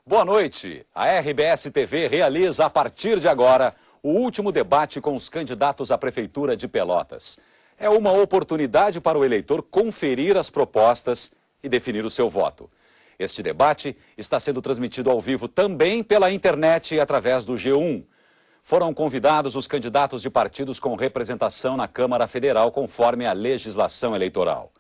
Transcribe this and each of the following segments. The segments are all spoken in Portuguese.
Boa noite. A RBS TV realiza a partir de agora o último debate com os candidatos à Prefeitura de Pelotas. É uma oportunidade para o eleitor conferir as propostas e definir o seu voto. Este debate está sendo transmitido ao vivo também pela internet e através do G1. Foram convidados os candidatos de partidos com representação na Câmara Federal conforme a legislação eleitoral.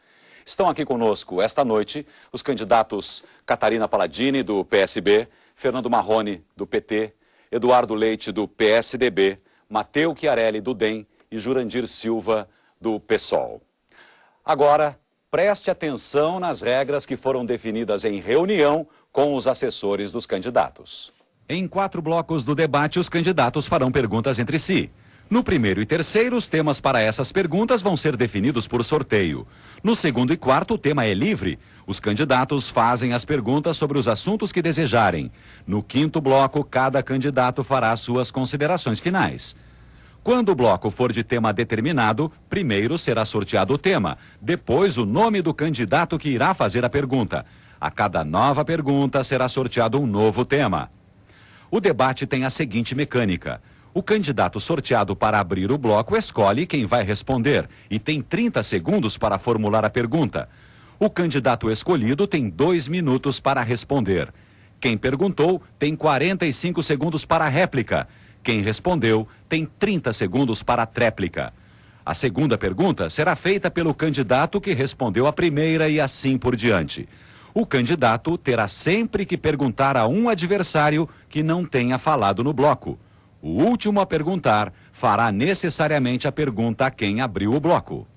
Estão aqui conosco esta noite os candidatos Catarina Palladini, do PSB, Fernando Marrone, do PT, Eduardo Leite, do PSDB, Matteo Chiarelli, do DEM e Jurandir Silva, do PSOL. Agora, preste atenção nas regras que foram definidas em reunião com os assessores dos candidatos. Em 4 blocos do debate, os candidatos farão perguntas entre si. No primeiro e terceiro, os temas para essas perguntas vão ser definidos por sorteio. No segundo e quarto, o tema é livre. Os candidatos fazem as perguntas sobre os assuntos que desejarem. No quinto bloco, cada candidato fará suas considerações finais. Quando o bloco for de tema determinado, primeiro será sorteado o tema, depois o nome do candidato que irá fazer a pergunta. A cada nova pergunta será sorteado um novo tema. O debate tem a seguinte mecânica. O candidato sorteado para abrir o bloco escolhe quem vai responder e tem 30 segundos para formular a pergunta. O candidato escolhido tem 2 minutos para responder. Quem perguntou tem 45 segundos para a réplica. Quem respondeu tem 30 segundos para a tréplica. A segunda pergunta será feita pelo candidato que respondeu a primeira e assim por diante. O candidato terá sempre que perguntar a um adversário que não tenha falado no bloco. O último a perguntar fará necessariamente a pergunta a quem abriu o bloco.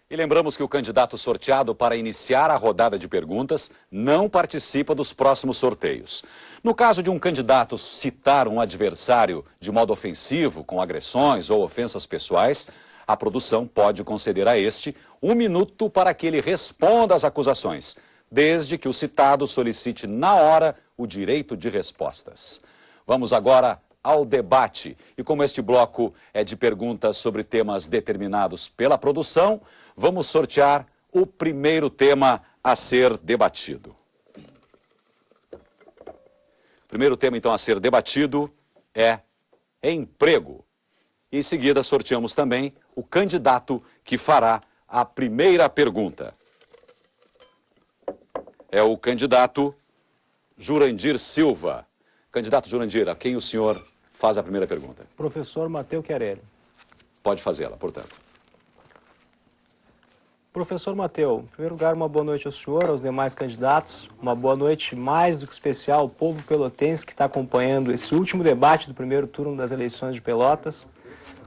E lembramos que o candidato sorteado para iniciar a rodada de perguntas não participa dos próximos sorteios. No caso de um candidato citar um adversário de modo ofensivo, com agressões ou ofensas pessoais, a produção pode conceder a este 1 minuto para que ele responda às acusações, desde que o citado solicite na hora o direito de respostas. Vamos agora ao debate. E como este bloco é de perguntas sobre temas determinados pela produção, vamos sortear o primeiro tema a ser debatido. O primeiro tema, então, a ser debatido é emprego. Em seguida, sorteamos também o candidato que fará a primeira pergunta. É o candidato Jurandir Silva. Candidato Jurandir, a quem o senhor faz a primeira pergunta? Professor Matteo Chiarelli. Pode fazê-la, portanto. Professor Matteo, em primeiro lugar, uma boa noite ao senhor, aos demais candidatos. Uma boa noite mais do que especial ao povo pelotense que está acompanhando esse último debate do primeiro turno das eleições de Pelotas.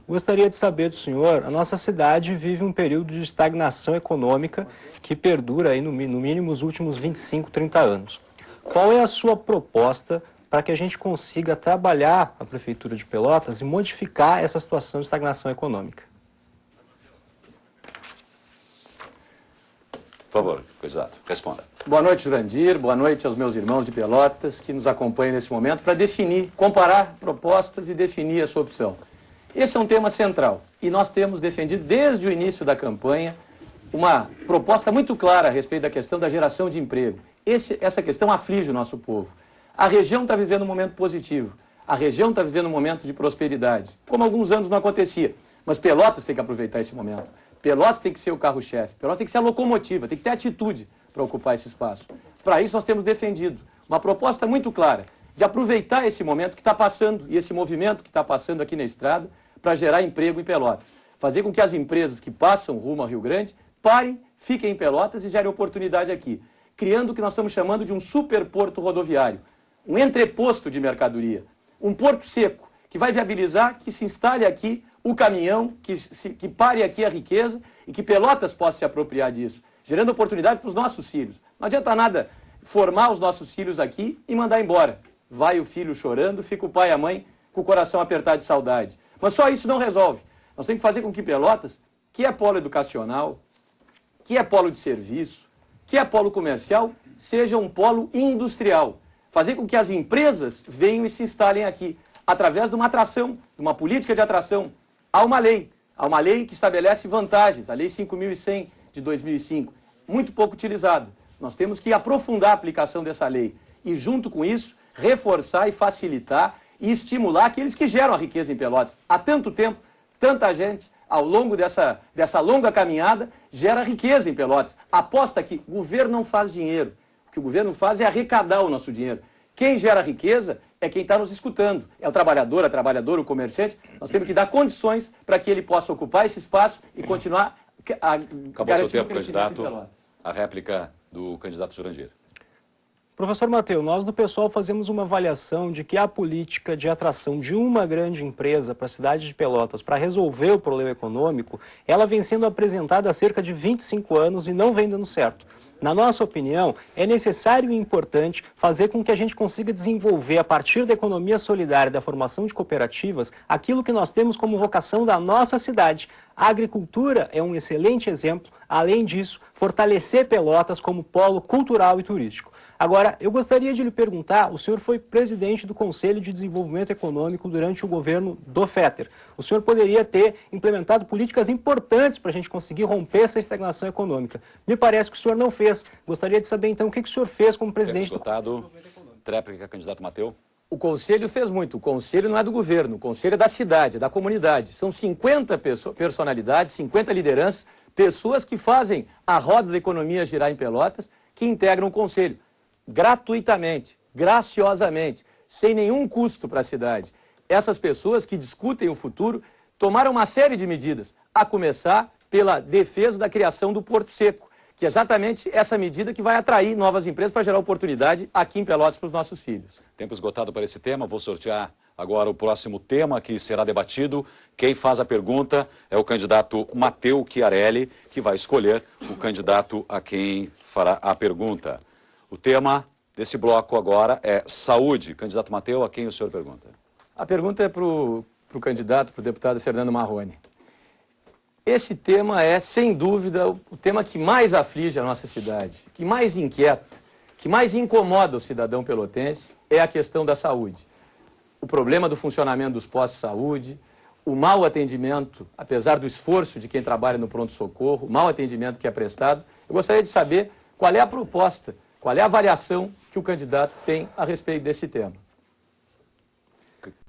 Gostaria de saber do senhor, a nossa cidade vive um período de estagnação econômica que perdura aí no mínimo os últimos 25, 30 anos. Qual é a sua proposta para que a gente consiga trabalhar a Prefeitura de Pelotas e modificar essa situação de estagnação econômica? Por favor, candidato, responda. Boa noite, Jurandir. Boa noite aos meus irmãos de Pelotas que nos acompanham nesse momento para definir, comparar propostas e definir a sua opção. Esse é um tema central e nós temos defendido desde o início da campanha uma proposta muito clara a respeito da questão da geração de emprego. Essa questão aflige o nosso povo. A região está vivendo um momento positivo, a região está vivendo um momento de prosperidade, como há alguns anos não acontecia, mas Pelotas tem que aproveitar esse momento. Pelotas tem que ser o carro-chefe, Pelotas tem que ser a locomotiva, tem que ter atitude para ocupar esse espaço. Para isso nós temos defendido uma proposta muito clara de aproveitar esse momento que está passando e esse movimento que está passando aqui na estrada para gerar emprego em Pelotas. Fazer com que as empresas que passam rumo ao Rio Grande parem, fiquem em Pelotas e gerem oportunidade aqui, criando o que nós estamos chamando de um superporto rodoviário, um entreposto de mercadoria, um porto seco, que vai viabilizar que se instale aqui o caminhão, que pare aqui a riqueza e que Pelotas possa se apropriar disso, gerando oportunidade para os nossos filhos. Não adianta nada formar os nossos filhos aqui e mandar embora. Vai o filho chorando, fica o pai e a mãe com o coração apertado de saudade. Mas só isso não resolve. Nós temos que fazer com que Pelotas, que é polo educacional, que é polo de serviço, que é polo comercial, seja um polo industrial. Fazer com que as empresas venham e se instalem aqui, através de uma atração, de uma política de atração. Há uma lei que estabelece vantagens, a Lei 5.100 de 2005, muito pouco utilizada. Nós temos que aprofundar a aplicação dessa lei e, junto com isso, reforçar e facilitar e estimular aqueles que geram a riqueza em Pelotas. Há tanto tempo, tanta gente, ao longo dessa longa caminhada, gera riqueza em Pelotas. Aposta que o governo não faz dinheiro. O que o governo faz é arrecadar o nosso dinheiro. Quem gera riqueza é quem está nos escutando. É o trabalhador, a trabalhadora, o comerciante. Nós temos que dar condições para que ele possa ocupar esse espaço e continuar a Acabou seu tempo, candidato. A réplica do candidato Jurandir. Professor Matteu, nós do PSOL fazemos uma avaliação de que a política de atração de uma grande empresa para a cidade de Pelotas para resolver o problema econômico, ela vem sendo apresentada há cerca de 25 anos e não vem dando certo. Na nossa opinião, é necessário e importante fazer com que a gente consiga desenvolver, a partir da economia solidária e da formação de cooperativas, aquilo que nós temos como vocação da nossa cidade. A agricultura é um excelente exemplo. Além disso, fortalecer Pelotas como polo cultural e turístico. Agora, eu gostaria de lhe perguntar, o senhor foi presidente do Conselho de Desenvolvimento Econômico durante o governo do Fetter. O senhor poderia ter implementado políticas importantes para a gente conseguir romper essa estagnação econômica. Me parece que o senhor não fez. Gostaria de saber, então, o que o senhor fez como presidente do Conselho de Desenvolvimento Econômico. Tréplica, candidato Matteu. O Conselho fez muito. O Conselho não é do governo, o Conselho é da cidade, é da comunidade. São 50 personalidades, 50 lideranças, pessoas que fazem a roda da economia girar em Pelotas, que integram o Conselho. Gratuitamente, graciosamente, sem nenhum custo para a cidade. Essas pessoas que discutem o futuro tomaram uma série de medidas, a começar pela defesa da criação do Porto Seco, que é exatamente essa medida que vai atrair novas empresas para gerar oportunidade aqui em Pelotas para os nossos filhos. Tempo esgotado para esse tema, vou sortear agora o próximo tema que será debatido. Quem faz a pergunta é o candidato Matteu Chiarelli, que vai escolher o candidato a quem fará a pergunta. O tema desse bloco agora é saúde. Candidato Matteu, a quem o senhor pergunta? A pergunta é para o candidato, para o deputado Fernando Marrone. Esse tema é, sem dúvida, o tema que mais aflige a nossa cidade, que mais inquieta, que mais incomoda o cidadão pelotense, é a questão da saúde. O problema do funcionamento dos postos de saúde, o mau atendimento, apesar do esforço de quem trabalha no pronto-socorro, o mau atendimento que é prestado. Eu gostaria de saber qual é a proposta, qual é a avaliação que o candidato tem a respeito desse tema.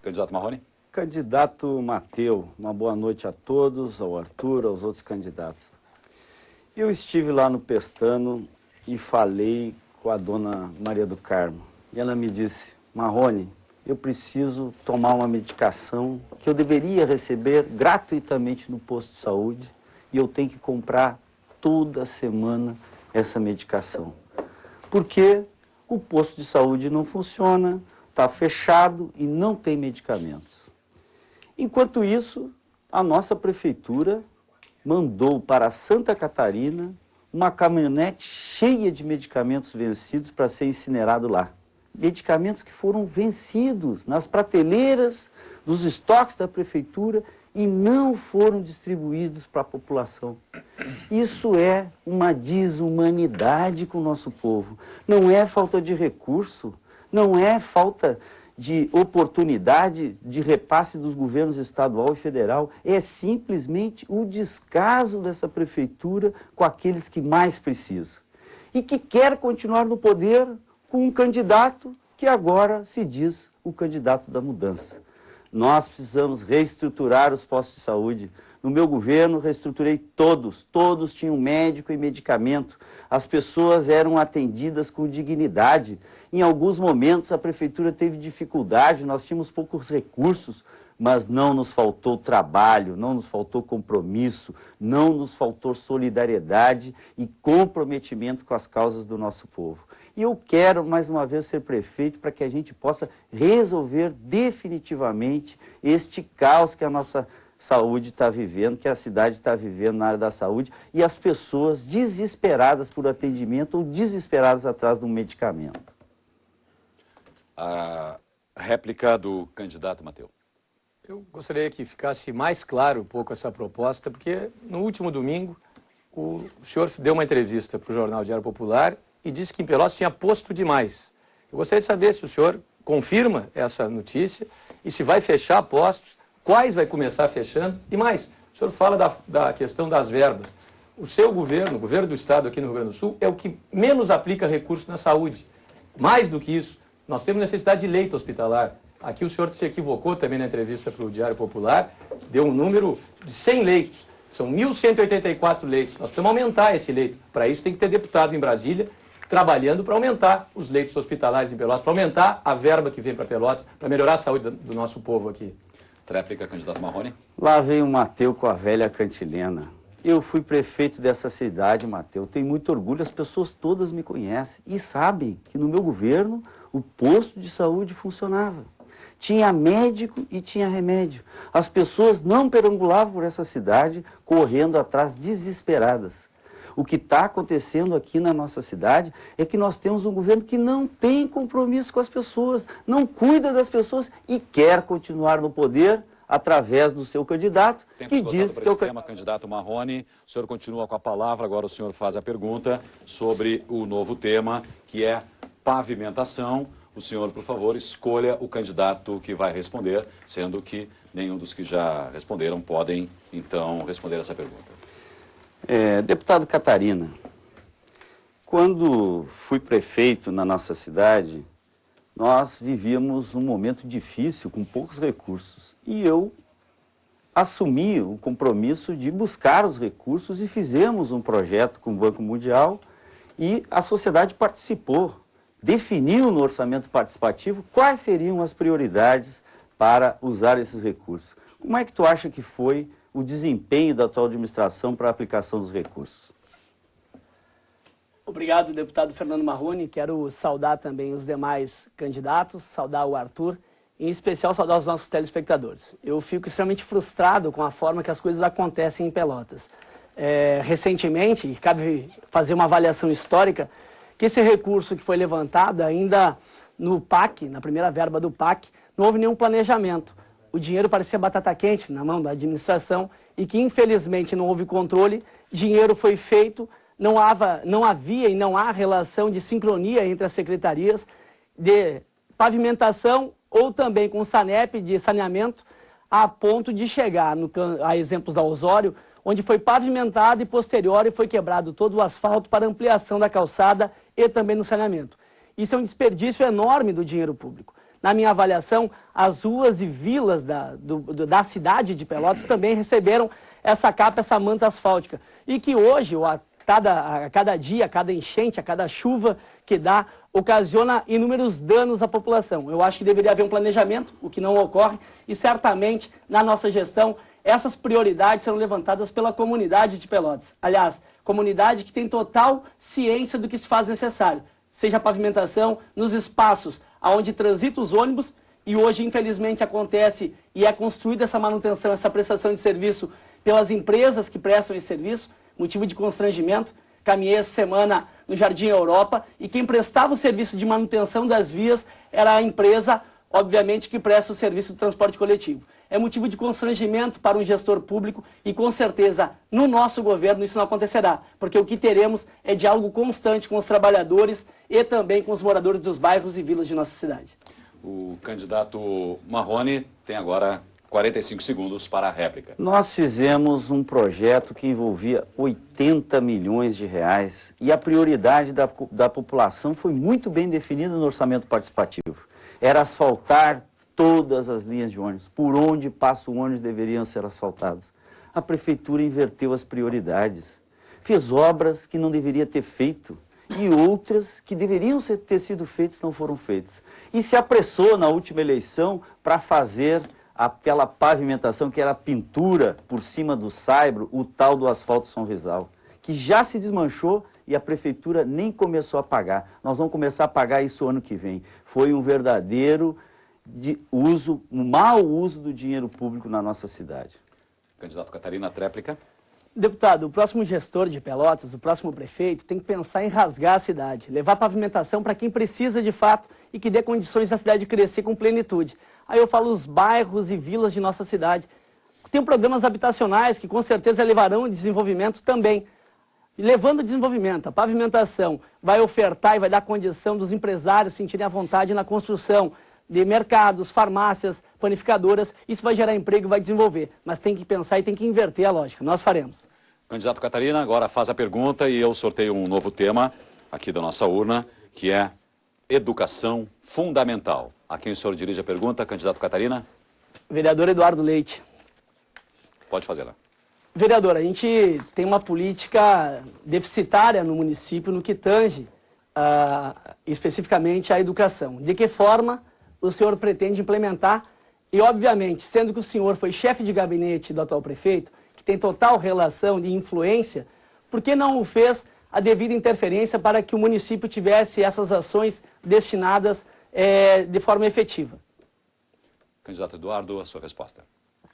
Candidato Marrone. Candidato Matteu, uma boa noite a todos, ao Arthur, aos outros candidatos. Eu estive lá no Pestano e falei com a dona Maria do Carmo. E ela me disse, Marrone, eu preciso tomar uma medicação que eu deveria receber gratuitamente no posto de saúde e eu tenho que comprar toda semana essa medicação. Porque o posto de saúde não funciona, está fechado e não tem medicamentos. Enquanto isso, a nossa prefeitura mandou para Santa Catarina uma caminhonete cheia de medicamentos vencidos para ser incinerado lá. Medicamentos que foram vencidos nas prateleiras dos estoques da prefeitura e não foram distribuídos para a população. Isso é uma desumanidade com o nosso povo. Não é falta de recurso, não é falta de oportunidade de repasse dos governos estadual e federal, é simplesmente o descaso dessa prefeitura com aqueles que mais precisam. E que quer continuar no poder com um candidato que agora se diz o candidato da mudança. Nós precisamos reestruturar os postos de saúde. No meu governo, reestruturei todos tinham médico e medicamento. As pessoas eram atendidas com dignidade. Em alguns momentos, a prefeitura teve dificuldade, nós tínhamos poucos recursos, mas não nos faltou trabalho, não nos faltou compromisso, não nos faltou solidariedade e comprometimento com as causas do nosso povo. E eu quero, mais uma vez, ser prefeito para que a gente possa resolver definitivamente este caos que a nossa saúde está vivendo, que a cidade está vivendo na área da saúde, e as pessoas desesperadas por atendimento ou desesperadas atrás de um medicamento. A réplica do candidato Matteu. Eu gostaria que ficasse mais claro um pouco essa proposta, porque no último domingo o senhor deu uma entrevista para o jornal Diário Popular e disse que em Pelotas tinha posto demais. Eu gostaria de saber se o senhor confirma essa notícia e se vai fechar postos, quais vai começar fechando e mais. O senhor fala da questão das verbas. o seu governo, o governo do Estado aqui no Rio Grande do Sul, é o que menos aplica recurso na saúde. Mais do que isso, nós temos necessidade de leito hospitalar. Aqui o senhor se equivocou também na entrevista para o Diário Popular, deu um número de 100 leitos. São 1.184 leitos. Nós precisamos aumentar esse leito. Para isso tem que ter deputado em Brasília trabalhando para aumentar os leitos hospitalares em Pelotas, para aumentar a verba que vem para Pelotas, para melhorar a saúde do nosso povo aqui. Tréplica, candidato Marrone. Lá vem o Mateu com a velha cantilena. Eu fui prefeito dessa cidade, Mateu. Tenho muito orgulho, as pessoas todas me conhecem e sabem que no meu governo o posto de saúde funcionava. Tinha médico e tinha remédio. As pessoas não perambulavam por essa cidade correndo atrás desesperadas. O que está acontecendo aqui na nossa cidade é que nós temos um governo que não tem compromisso com as pessoas, não cuida das pessoas e quer continuar no poder através do seu candidato, que diz que é o candidato Marrone. O senhor continua com a palavra, agora o senhor faz a pergunta sobre o novo tema, que é pavimentação. O senhor, por favor, escolha o candidato que vai responder, sendo que nenhum dos que já responderam podem, então, responder essa pergunta. Deputado Catarina, quando fui prefeito na nossa cidade, nós vivíamos um momento difícil, com poucos recursos. E eu assumi o compromisso de buscar os recursos e fizemos um projeto com o Banco Mundial e a sociedade participou, definiu no orçamento participativo quais seriam as prioridades para usar esses recursos. Como é que tu acha que foi o desempenho da atual administração para a aplicação dos recursos? Obrigado, deputado Fernando Marrone. Quero saudar também os demais candidatos, saudar o Arthur, e, em especial saudar os nossos telespectadores. Eu fico extremamente frustrado com a forma que as coisas acontecem em Pelotas. Recentemente, e cabe fazer uma avaliação histórica, que esse recurso que foi levantado ainda no PAC, na primeira verba do PAC, não houve nenhum planejamento. O dinheiro parecia batata quente na mão da administração e que, infelizmente, não houve controle, dinheiro foi feito, não havia e não há relação de sincronia entre as secretarias de pavimentação ou também com o SANEP de saneamento, a ponto de chegar a exemplos da Osório, onde foi pavimentado e posterior foi quebrado todo o asfalto para ampliação da calçada e também no saneamento. Isso é um desperdício enorme do dinheiro público. Na minha avaliação, as ruas e vilas da cidade de Pelotas também receberam essa capa, essa manta asfáltica. E que hoje, a cada dia, a cada enchente, a cada chuva que dá, ocasiona inúmeros danos à população. Eu acho que deveria haver um planejamento, o que não ocorre, e certamente, na nossa gestão, essas prioridades serão levantadas pela comunidade de Pelotas. Aliás, comunidade que tem total ciência do que se faz necessário, seja a pavimentação nos espaços onde transitam os ônibus, e hoje, infelizmente, acontece e é construída essa manutenção, essa prestação de serviço pelas empresas que prestam esse serviço, motivo de constrangimento. Caminhei essa semana no Jardim Europa e quem prestava o serviço de manutenção das vias era a empresa, obviamente, que presta o serviço de transporte coletivo. É motivo de constrangimento para um gestor público e, com certeza, no nosso governo isso não acontecerá, porque o que teremos é diálogo constante com os trabalhadores e também com os moradores dos bairros e vilas de nossa cidade. O candidato Marrone tem agora 45 segundos para a réplica. Nós fizemos um projeto que envolvia 80 milhões de reais e a prioridade da população foi muito bem definida no orçamento participativo. Era asfaltar todas as linhas de ônibus. Por onde passa o ônibus deveriam ser asfaltadas. A prefeitura inverteu as prioridades. Fez obras que não deveria ter feito e outras que deveriam ter sido feitas não foram feitas. E se apressou na última eleição para fazer aquela pavimentação que era a pintura por cima do saibro, o tal do asfalto São Rizal, que já se desmanchou e a prefeitura nem começou a pagar. Nós vamos começar a pagar isso ano que vem. Foi um verdadeiro um mau uso do dinheiro público na nossa cidade. Candidato Catarina, tréplica. Deputado, o próximo gestor de Pelotas, o próximo prefeito, tem que pensar em rasgar a cidade, levar pavimentação para quem precisa de fato e que dê condições da cidade crescer com plenitude. Aí eu falo os bairros e vilas de nossa cidade. Tem programas habitacionais que com certeza levarão desenvolvimento também. E levando desenvolvimento, a pavimentação vai ofertar e vai dar condição dos empresários sentirem à vontade na construção de mercados, farmácias, panificadoras. Isso vai gerar emprego e vai desenvolver. Mas tem que pensar e tem que inverter a lógica. Nós faremos. Candidato Catarina, agora faz a pergunta e eu sorteio um novo tema aqui da nossa urna, que é educação fundamental. A quem o senhor dirige a pergunta, candidato Catarina? Vereador Eduardo Leite. Pode fazê-la. Vereador, a gente tem uma política deficitária no município no que tange especificamente a educação. De que forma o senhor pretende implementar? E, obviamente, sendo que o senhor foi chefe de gabinete do atual prefeito, que tem total relação de influência, por que não o fez a devida interferência para que o município tivesse essas ações destinadas de forma efetiva? Candidato Eduardo, a sua resposta.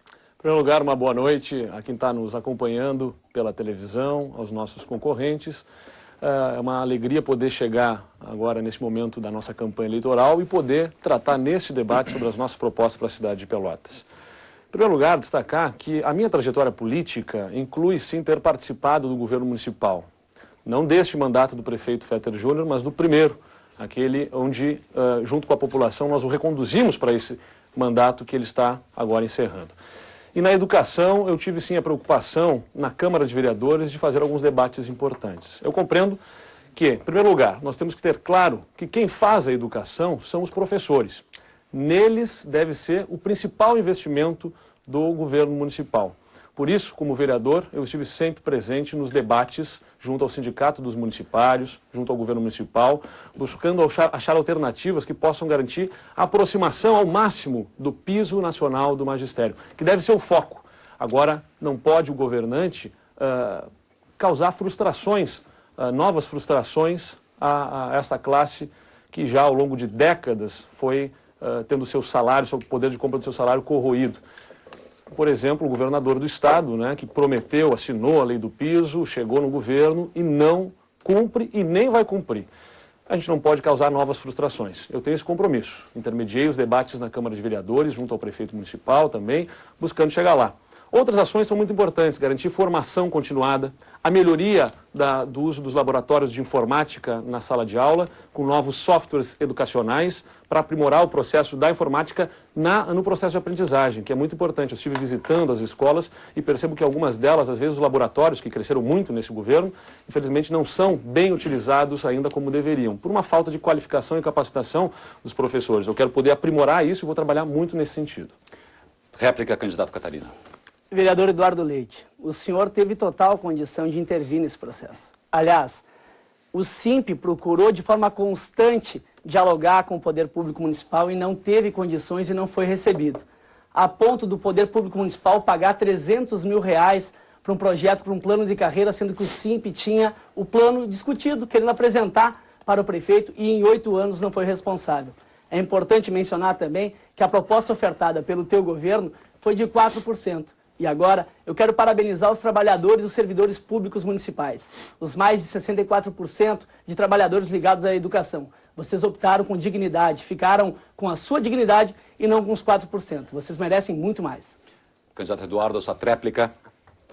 Em primeiro lugar, uma boa noite a quem está nos acompanhando pela televisão, aos nossos concorrentes. É uma alegria poder chegar agora nesse momento da nossa campanha eleitoral e poder tratar neste debate sobre as nossas propostas para a cidade de Pelotas. Em primeiro lugar, destacar que a minha trajetória política inclui sim ter participado do governo municipal. Não deste mandato do prefeito Fetter Júnior, mas do primeiro, aquele onde, junto com a população, nós o reconduzimos para esse mandato que ele está agora encerrando. E na educação, eu tive sim a preocupação, na Câmara de Vereadores, de fazer alguns debates importantes. Eu compreendo que, em primeiro lugar, nós temos que ter claro que quem faz a educação são os professores. Neles deve ser o principal investimento do governo municipal. Por isso, como vereador, eu estive sempre presente nos debates junto ao sindicato dos municipários, junto ao governo municipal, buscando achar alternativas que possam garantir a aproximação ao máximo do piso nacional do magistério, que deve ser o foco. Agora, não pode o governante causar frustrações, novas frustrações a essa classe que já ao longo de décadas foi tendo seu salário, seu poder de compra do seu salário corroído. Por exemplo, o governador do estado, né, que prometeu, assinou a lei do piso, chegou no governo e não cumpre e nem vai cumprir. A gente não pode causar novas frustrações. Eu tenho esse compromisso. Intermediei os debates na Câmara de Vereadores, junto ao prefeito municipal também, buscando chegar lá. Outras ações são muito importantes, garantir formação continuada, a melhoria do uso dos laboratórios de informática na sala de aula, com novos softwares educacionais, para aprimorar o processo da informática no processo de aprendizagem, que é muito importante. Eu estive visitando as escolas e percebo que algumas delas, às vezes os laboratórios, que cresceram muito nesse governo, infelizmente não são bem utilizados ainda como deveriam, por uma falta de qualificação e capacitação dos professores. Eu quero poder aprimorar isso e vou trabalhar muito nesse sentido. Réplica, candidato Catarina. Vereador Eduardo Leite, o senhor teve total condição de intervir nesse processo. Aliás, o SIMP procurou de forma constante dialogar com o Poder Público Municipal e não teve condições e não foi recebido. A ponto do Poder Público Municipal pagar R$300 mil para um projeto, para um plano de carreira, sendo que o SIMP tinha o plano discutido, querendo apresentar para o prefeito e em 8 anos não foi responsável. É importante mencionar também que a proposta ofertada pelo teu governo foi de 4%. E agora, eu quero parabenizar os trabalhadores e os servidores públicos municipais, os mais de 64% de trabalhadores ligados à educação. Vocês optaram com dignidade, ficaram com a sua dignidade e não com os 4%. Vocês merecem muito mais. Candidato Eduardo, a sua tréplica.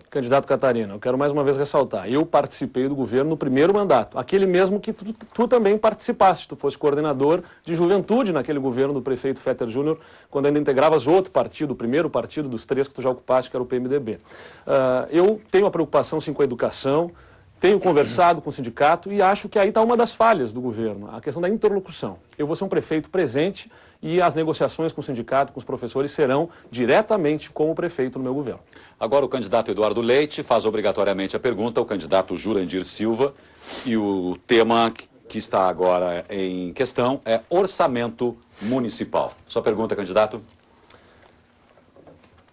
Candidato Catarina, eu quero mais uma vez ressaltar, eu participei do governo no primeiro mandato, aquele mesmo que tu também participaste, tu fosse coordenador de juventude naquele governo do prefeito Fetter Júnior, quando ainda integravas outro partido, o primeiro partido dos 3 que tu já ocupaste, que era o PMDB. Eu tenho a preocupação sim com a educação, tenho conversado com o sindicato e acho que aí está uma das falhas do governo, a questão da interlocução. Eu vou ser um prefeito presente e as negociações com o sindicato, com os professores, serão diretamente com o prefeito no meu governo. Agora o candidato Eduardo Leite faz obrigatoriamente a pergunta ao candidato Jurandir Silva e o tema que está agora em questão é orçamento municipal. Sua pergunta, candidato.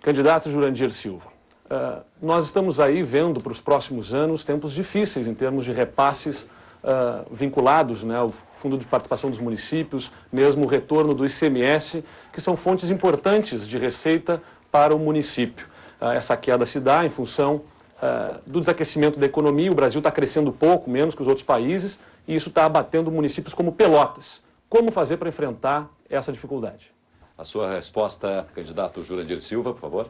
Candidato Jurandir Silva. Nós estamos aí vendo para os próximos anos tempos difíceis em termos de repasses vinculados, né, ao Fundo de Participação dos Municípios, mesmo o retorno do ICMS, que são fontes importantes de receita para o município. Essa queda se dá em função do desaquecimento da economia, o Brasil está crescendo pouco, menos que os outros países, e isso está abatendo municípios como Pelotas. Como fazer para enfrentar essa dificuldade? A sua resposta, candidato Jurandir Silva, por favor.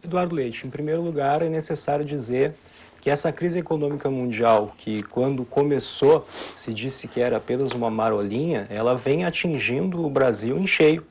Eduardo Leite, em primeiro lugar, é necessário dizer que essa crise econômica mundial, que quando começou se disse que era apenas uma marolinha, ela vem atingindo o Brasil em cheio.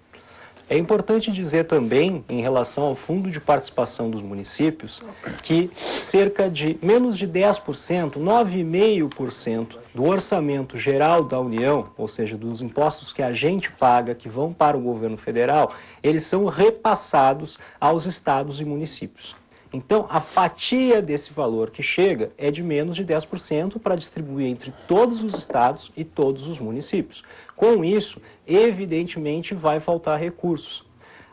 É importante dizer também, em relação ao fundo de participação dos municípios, que cerca de menos de 10%, 9,5% do orçamento geral da União, ou seja, dos impostos que a gente paga, que vão para o governo federal, eles são repassados aos estados e municípios. Então, a fatia desse valor que chega é de menos de 10% para distribuir entre todos os estados e todos os municípios. Com isso, evidentemente, vai faltar recursos.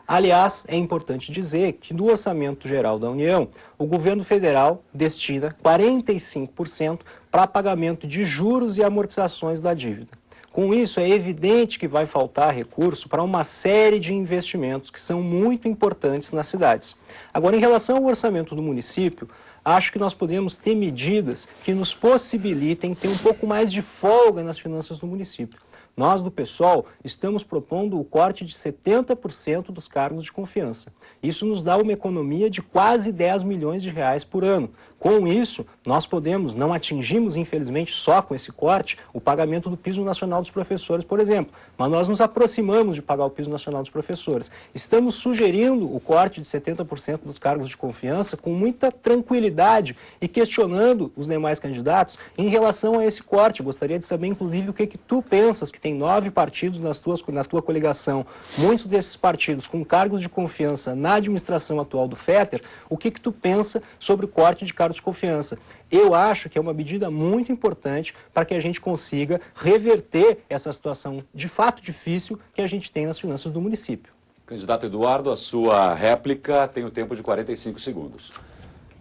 Aliás, é importante dizer que do Orçamento Geral da União, o governo federal destina 45% para pagamento de juros e amortizações da dívida. Com isso, é evidente que vai faltar recurso para uma série de investimentos que são muito importantes nas cidades. Agora, em relação ao orçamento do município, acho que nós podemos ter medidas que nos possibilitem ter um pouco mais de folga nas finanças do município. Nós, do PSOL, estamos propondo o corte de 70% dos cargos de confiança. Isso nos dá uma economia de quase 10 milhões de reais por ano. Com isso, nós podemos, não atingimos, infelizmente, só com esse corte, o pagamento do piso nacional dos professores, por exemplo. Mas nós nos aproximamos de pagar o piso nacional dos professores. Estamos sugerindo o corte de 70% dos cargos de confiança com muita tranquilidade e questionando os demais candidatos em relação a esse corte. Gostaria de saber, inclusive, o que tu pensas, que tem 9 partidos na tua coligação, muitos desses partidos com cargos de confiança na administração atual do Fetter, o que tu pensa sobre o corte de cargos de confiança? Eu acho que é uma medida muito importante para que a gente consiga reverter essa situação de fato difícil que a gente tem nas finanças do município. Candidato Eduardo, a sua réplica tem o tempo de 45 segundos.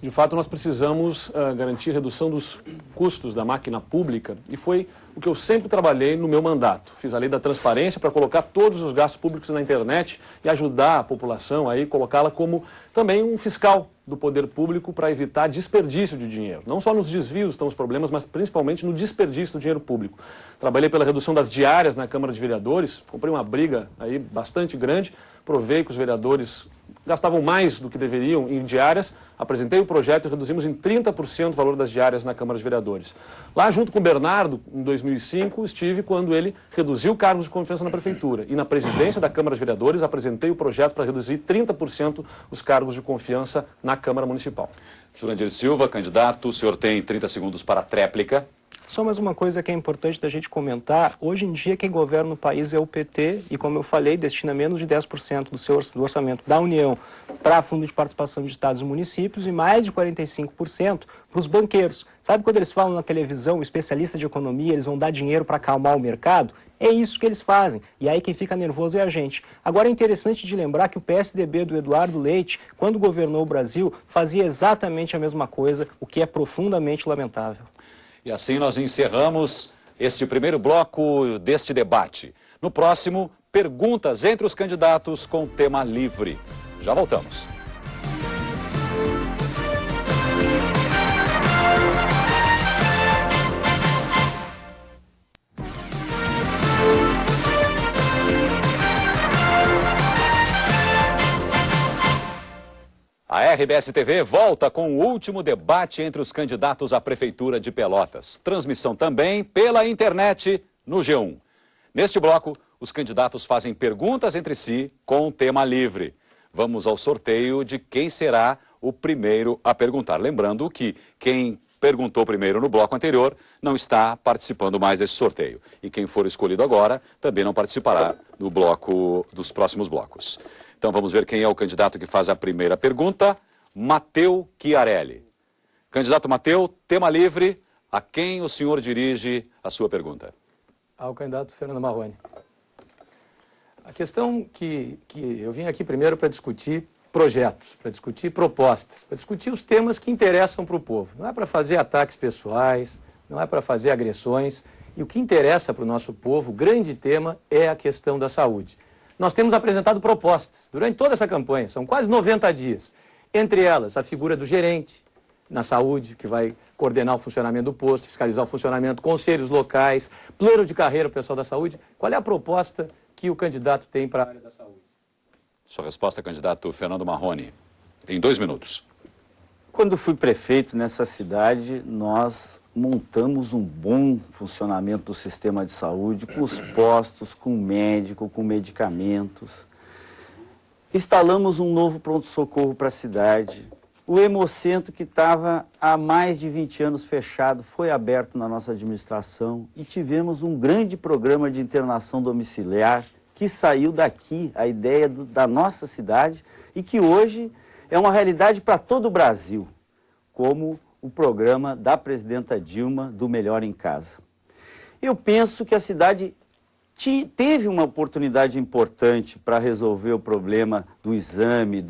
De fato, nós precisamos garantir redução dos custos da máquina pública e foi o que eu sempre trabalhei no meu mandato. Fiz a lei da transparência para colocar todos os gastos públicos na internet e ajudar a população a colocá-la como também um fiscal do poder público para evitar desperdício de dinheiro. Não só nos desvios estão os problemas, mas principalmente no desperdício do dinheiro público. Trabalhei pela redução das diárias na Câmara de Vereadores, comprei uma briga aí bastante grande, provei que os vereadores gastavam mais do que deveriam em diárias, apresentei o projeto e reduzimos em 30% o valor das diárias na Câmara de Vereadores. Lá, junto com o Bernardo, em 2005, estive quando ele reduziu cargos de confiança na Prefeitura. E na presidência da Câmara de Vereadores, apresentei o projeto para reduzir 30% os cargos de confiança na Câmara Municipal. Jurandir Silva, candidato, o senhor tem 30 segundos para a tréplica. Só mais uma coisa que é importante da gente comentar, hoje em dia quem governa o país é o PT e, como eu falei, destina menos de 10% do orçamento da União para fundo de participação de estados e municípios e mais de 45% para os banqueiros. Sabe quando eles falam na televisão, especialista de economia, eles vão dar dinheiro para acalmar o mercado? É isso que eles fazem. E aí quem fica nervoso é a gente. Agora é interessante de lembrar que o PSDB do Eduardo Leite, quando governou o Brasil, fazia exatamente a mesma coisa, o que é profundamente lamentável. E assim nós encerramos este primeiro bloco deste debate. No próximo, perguntas entre os candidatos com tema livre. Já voltamos. A RBS TV volta com o último debate entre os candidatos à Prefeitura de Pelotas. Transmissão também pela internet no G1. Neste bloco, os candidatos fazem perguntas entre si com tema livre. Vamos ao sorteio de quem será o primeiro a perguntar. Lembrando que quem perguntou primeiro no bloco anterior não está participando mais desse sorteio. E quem for escolhido agora também não participará dos próximos blocos. Então vamos ver quem é o candidato que faz a primeira pergunta. Mateu Chiarelli. Candidato Mateu, tema livre. A quem o senhor dirige a sua pergunta? Ao candidato Fernando Marrone. A questão que eu vim aqui primeiro para discutir projetos, para discutir propostas, para discutir os temas que interessam para o povo. Não é para fazer ataques pessoais, não é para fazer agressões. E o que interessa para o nosso povo, o grande tema, é a questão da saúde. Nós temos apresentado propostas durante toda essa campanha, são quase 90 dias. Entre elas, a figura do gerente na saúde, que vai coordenar o funcionamento do posto, fiscalizar o funcionamento, conselhos locais, plano de carreira para o pessoal da saúde. Qual é a proposta que o candidato tem para a área da saúde? Sua resposta, candidato Fernando Marrone. Tem 2 minutos. Quando fui prefeito nessa cidade, nós montamos um bom funcionamento do sistema de saúde, com os postos, com médico, com medicamentos. instalamos um novo pronto-socorro para a cidade. O Hemocentro, que estava há mais de 20 anos fechado, foi aberto na nossa administração e tivemos um grande programa de internação domiciliar que saiu daqui, a ideia da nossa cidade, e que hoje é uma realidade para todo o Brasil, como o programa da presidenta Dilma do Melhor em Casa. Eu penso que a cidade teve uma oportunidade importante para resolver o problema do exame,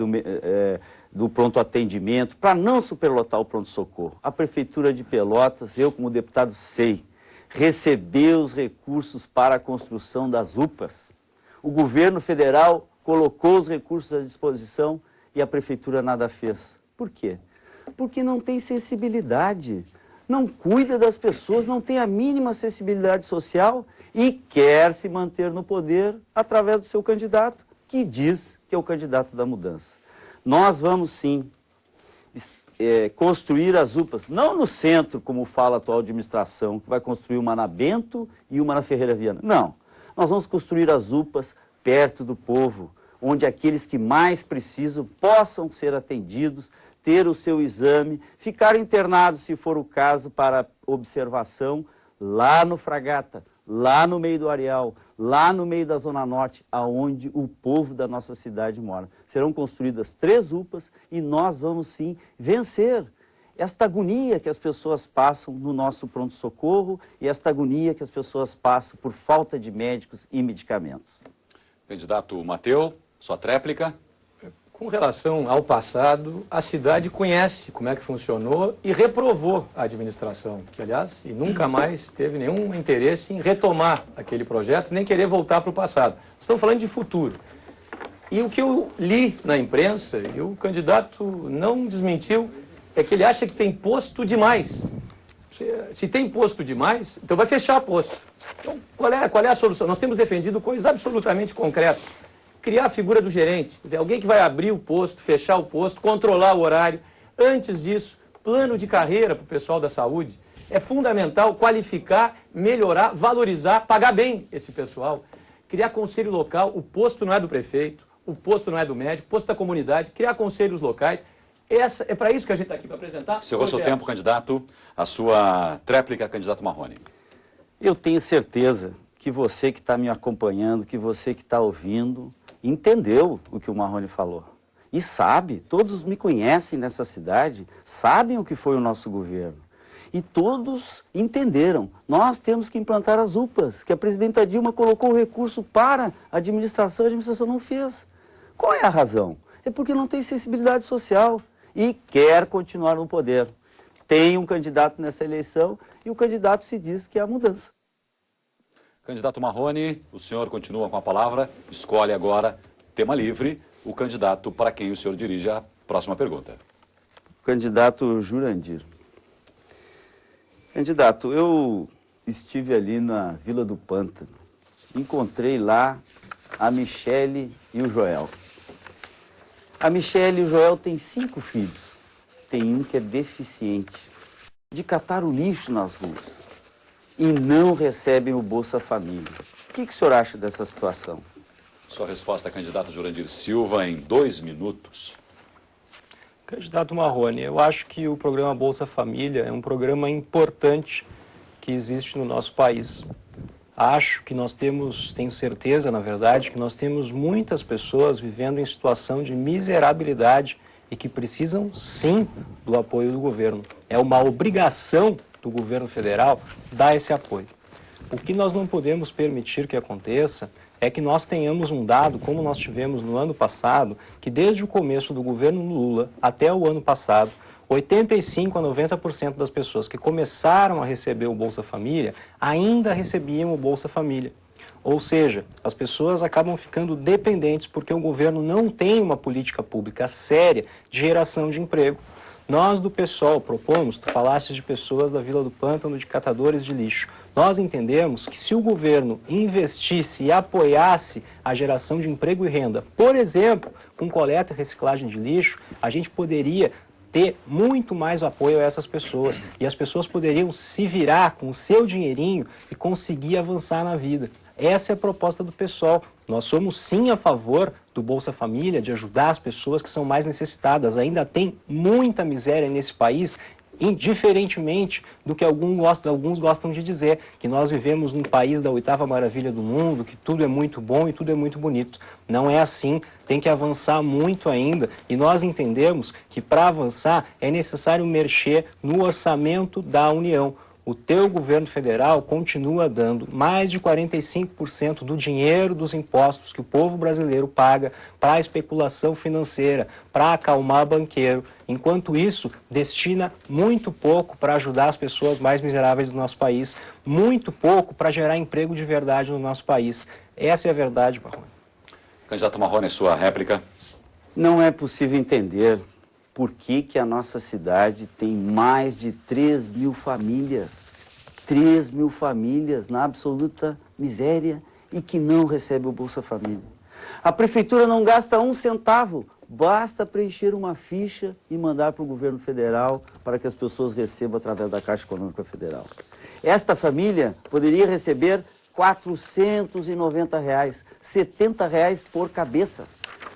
do pronto atendimento, para não superlotar o pronto-socorro. A Prefeitura de Pelotas, eu como deputado sei, recebeu os recursos para a construção das UPAs. O governo federal colocou os recursos à disposição e a Prefeitura nada fez. Por quê? Porque não tem sensibilidade, não cuida das pessoas, não tem a mínima sensibilidade social e quer se manter no poder através do seu candidato, que diz que é o candidato da mudança. Nós vamos sim construir as UPAs, não no centro, como fala a atual administração, que vai construir uma na Bento e uma na Ferreira Viana. Não, nós vamos construir as UPAs perto do povo, onde aqueles que mais precisam possam ser atendidos, ter o seu exame, ficar internados, se for o caso, para observação lá no Fragata, lá no meio do Areal, lá no meio da Zona Norte, aonde o povo da nossa cidade mora. Serão construídas 3 UPAs e nós vamos sim vencer esta agonia que as pessoas passam no nosso pronto-socorro e esta agonia que as pessoas passam por falta de médicos e medicamentos. Candidato Mateu, sua tréplica. Com relação ao passado, a cidade conhece como é que funcionou e reprovou a administração, que, aliás, e nunca mais teve nenhum interesse em retomar aquele projeto, nem querer voltar para o passado. Estamos falando de futuro. E o que eu li na imprensa, e o candidato não desmentiu, é que ele acha que tem posto demais. Se tem posto demais, então vai fechar posto. Então, qual é a solução? Nós temos defendido coisas absolutamente concretas. Criar a figura do gerente, quer dizer, alguém que vai abrir o posto, fechar o posto, controlar o horário. Antes disso, plano de carreira para o pessoal da saúde. É fundamental qualificar, melhorar, valorizar, pagar bem esse pessoal. Criar conselho local, o posto não é do prefeito, o posto não é do médico, o posto da comunidade, criar conselhos locais. É para isso que a gente está aqui para apresentar. Encerrou seu tempo, candidato. A sua tréplica, candidato Marrone. Eu tenho certeza que você que está me acompanhando, que você que está ouvindo, entendeu o que o Marrone falou. E sabe, todos me conhecem nessa cidade, sabem o que foi o nosso governo. E todos entenderam. Nós temos que implantar as UPAs, que a presidenta Dilma colocou o recurso para a administração não fez. Qual é a razão? É porque não tem sensibilidade social e quer continuar no poder. Tem um candidato nessa eleição e o candidato se diz que é a mudança. Candidato Marrone, o senhor continua com a palavra. Escolhe agora, tema livre, o candidato para quem o senhor dirige a próxima pergunta. Candidato Jurandir. Candidato, eu estive ali na Vila do Pântano. Encontrei lá a Michele e o Joel. A Michele e o Joel têm 5 filhos. Tem um que é deficiente de catar o lixo nas ruas e não recebem o Bolsa Família. O que o senhor acha dessa situação? Sua resposta, candidato Jurandir Silva, em 2 minutos. Candidato Marrone, eu acho que o programa Bolsa Família é um programa importante que existe no nosso país. Acho que nós tenho certeza, na verdade, que nós temos muitas pessoas vivendo em situação de miserabilidade e que precisam, sim, do apoio do governo. É uma obrigação do governo federal dar esse apoio. O que nós não podemos permitir que aconteça é que nós tenhamos um dado, como nós tivemos no ano passado, que desde o começo do governo Lula até o ano passado, 85% a 90% das pessoas que começaram a receber o Bolsa Família ainda recebiam o Bolsa Família. Ou seja, as pessoas acabam ficando dependentes porque o governo não tem uma política pública séria de geração de emprego. Nós do PSOL propomos, tu falaste de pessoas da Vila do Pântano, de catadores de lixo. Nós entendemos que se o governo investisse e apoiasse a geração de emprego e renda, por exemplo, com coleta e reciclagem de lixo, a gente poderia ter muito mais apoio a essas pessoas. E as pessoas poderiam se virar com o seu dinheirinho e conseguir avançar na vida. Essa é a proposta do PSOL. Nós somos sim a favor do Bolsa Família, de ajudar as pessoas que são mais necessitadas. Ainda tem muita miséria nesse país, indiferentemente do que alguns gostam de dizer, que nós vivemos num país da 8ª maravilha do mundo, que tudo é muito bom e tudo é muito bonito. Não é assim, tem que avançar muito ainda, e nós entendemos que para avançar é necessário mexer no orçamento da União. O teu governo federal continua dando mais de 45% do dinheiro dos impostos que o povo brasileiro paga para a especulação financeira, para acalmar banqueiro. Enquanto isso, destina muito pouco para ajudar as pessoas mais miseráveis do nosso país, muito pouco para gerar emprego de verdade no nosso país. Essa é a verdade, Marrone. Candidato Marrone, sua réplica. Não é possível entender por que a nossa cidade tem mais de 3.000 famílias, 3.000 famílias na absoluta miséria e que não recebe o Bolsa Família. A prefeitura não gasta um centavo, basta preencher uma ficha e mandar para o governo federal para que as pessoas recebam através da Caixa Econômica Federal. Esta família poderia receber R$ 490, R$ 70 por cabeça.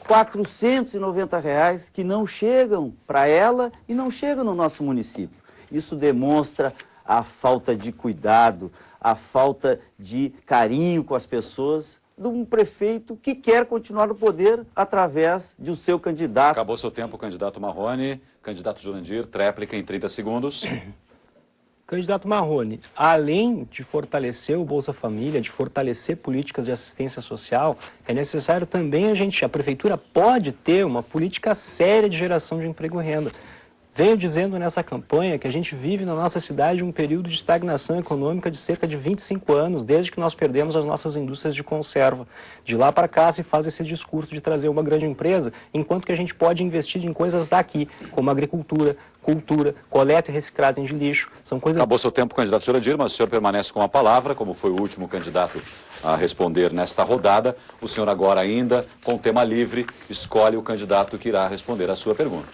R$ 490 que não chegam para ela e não chegam no nosso município. Isso demonstra a falta de cuidado, a falta de carinho com as pessoas de um prefeito que quer continuar no poder através do seu candidato. Acabou seu tempo, candidato Marrone. Candidato Jurandir, tréplica em 30 segundos. Candidato Marrone, além de fortalecer o Bolsa Família, de fortalecer políticas de assistência social, é necessário também a prefeitura pode ter uma política séria de geração de emprego e renda. Venho dizendo nessa campanha que a gente vive na nossa cidade um período de estagnação econômica de cerca de 25 anos, desde que nós perdemos as nossas indústrias de conserva. De lá para cá se faz esse discurso de trazer uma grande empresa, enquanto que a gente pode investir em coisas daqui, como agricultura, cultura, coleta e reciclagem de lixo. São coisas... Acabou seu tempo, candidato Jurandir, mas o senhor permanece com a palavra, como foi o último candidato a responder nesta rodada. O senhor agora ainda, com tema livre, escolhe o candidato que irá responder a sua pergunta.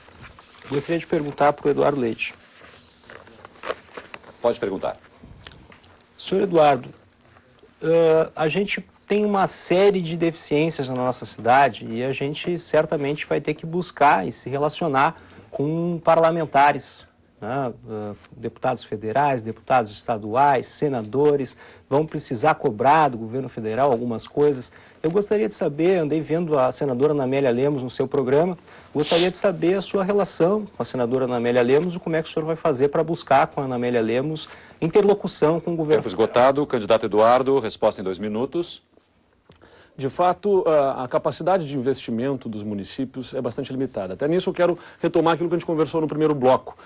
Gostaria de perguntar para o Eduardo Leite. Pode perguntar. Senhor Eduardo, a gente tem uma série de deficiências na nossa cidade e a gente certamente vai ter que buscar e se relacionar com parlamentares, né? Deputados federais, deputados estaduais, senadores, vão precisar cobrar do governo federal algumas coisas. Eu gostaria de saber, andei vendo a senadora Ana Amélia Lemos no seu programa, gostaria de saber a sua relação com a senadora Ana Amélia Lemos e como é que o senhor vai fazer para buscar com a Ana Amélia Lemos interlocução com o governo federal. Tempo esgotado, candidato Eduardo, resposta em 2 minutos. De fato, a capacidade de investimento dos municípios é bastante limitada. Até nisso eu quero retomar aquilo que a gente conversou no primeiro bloco.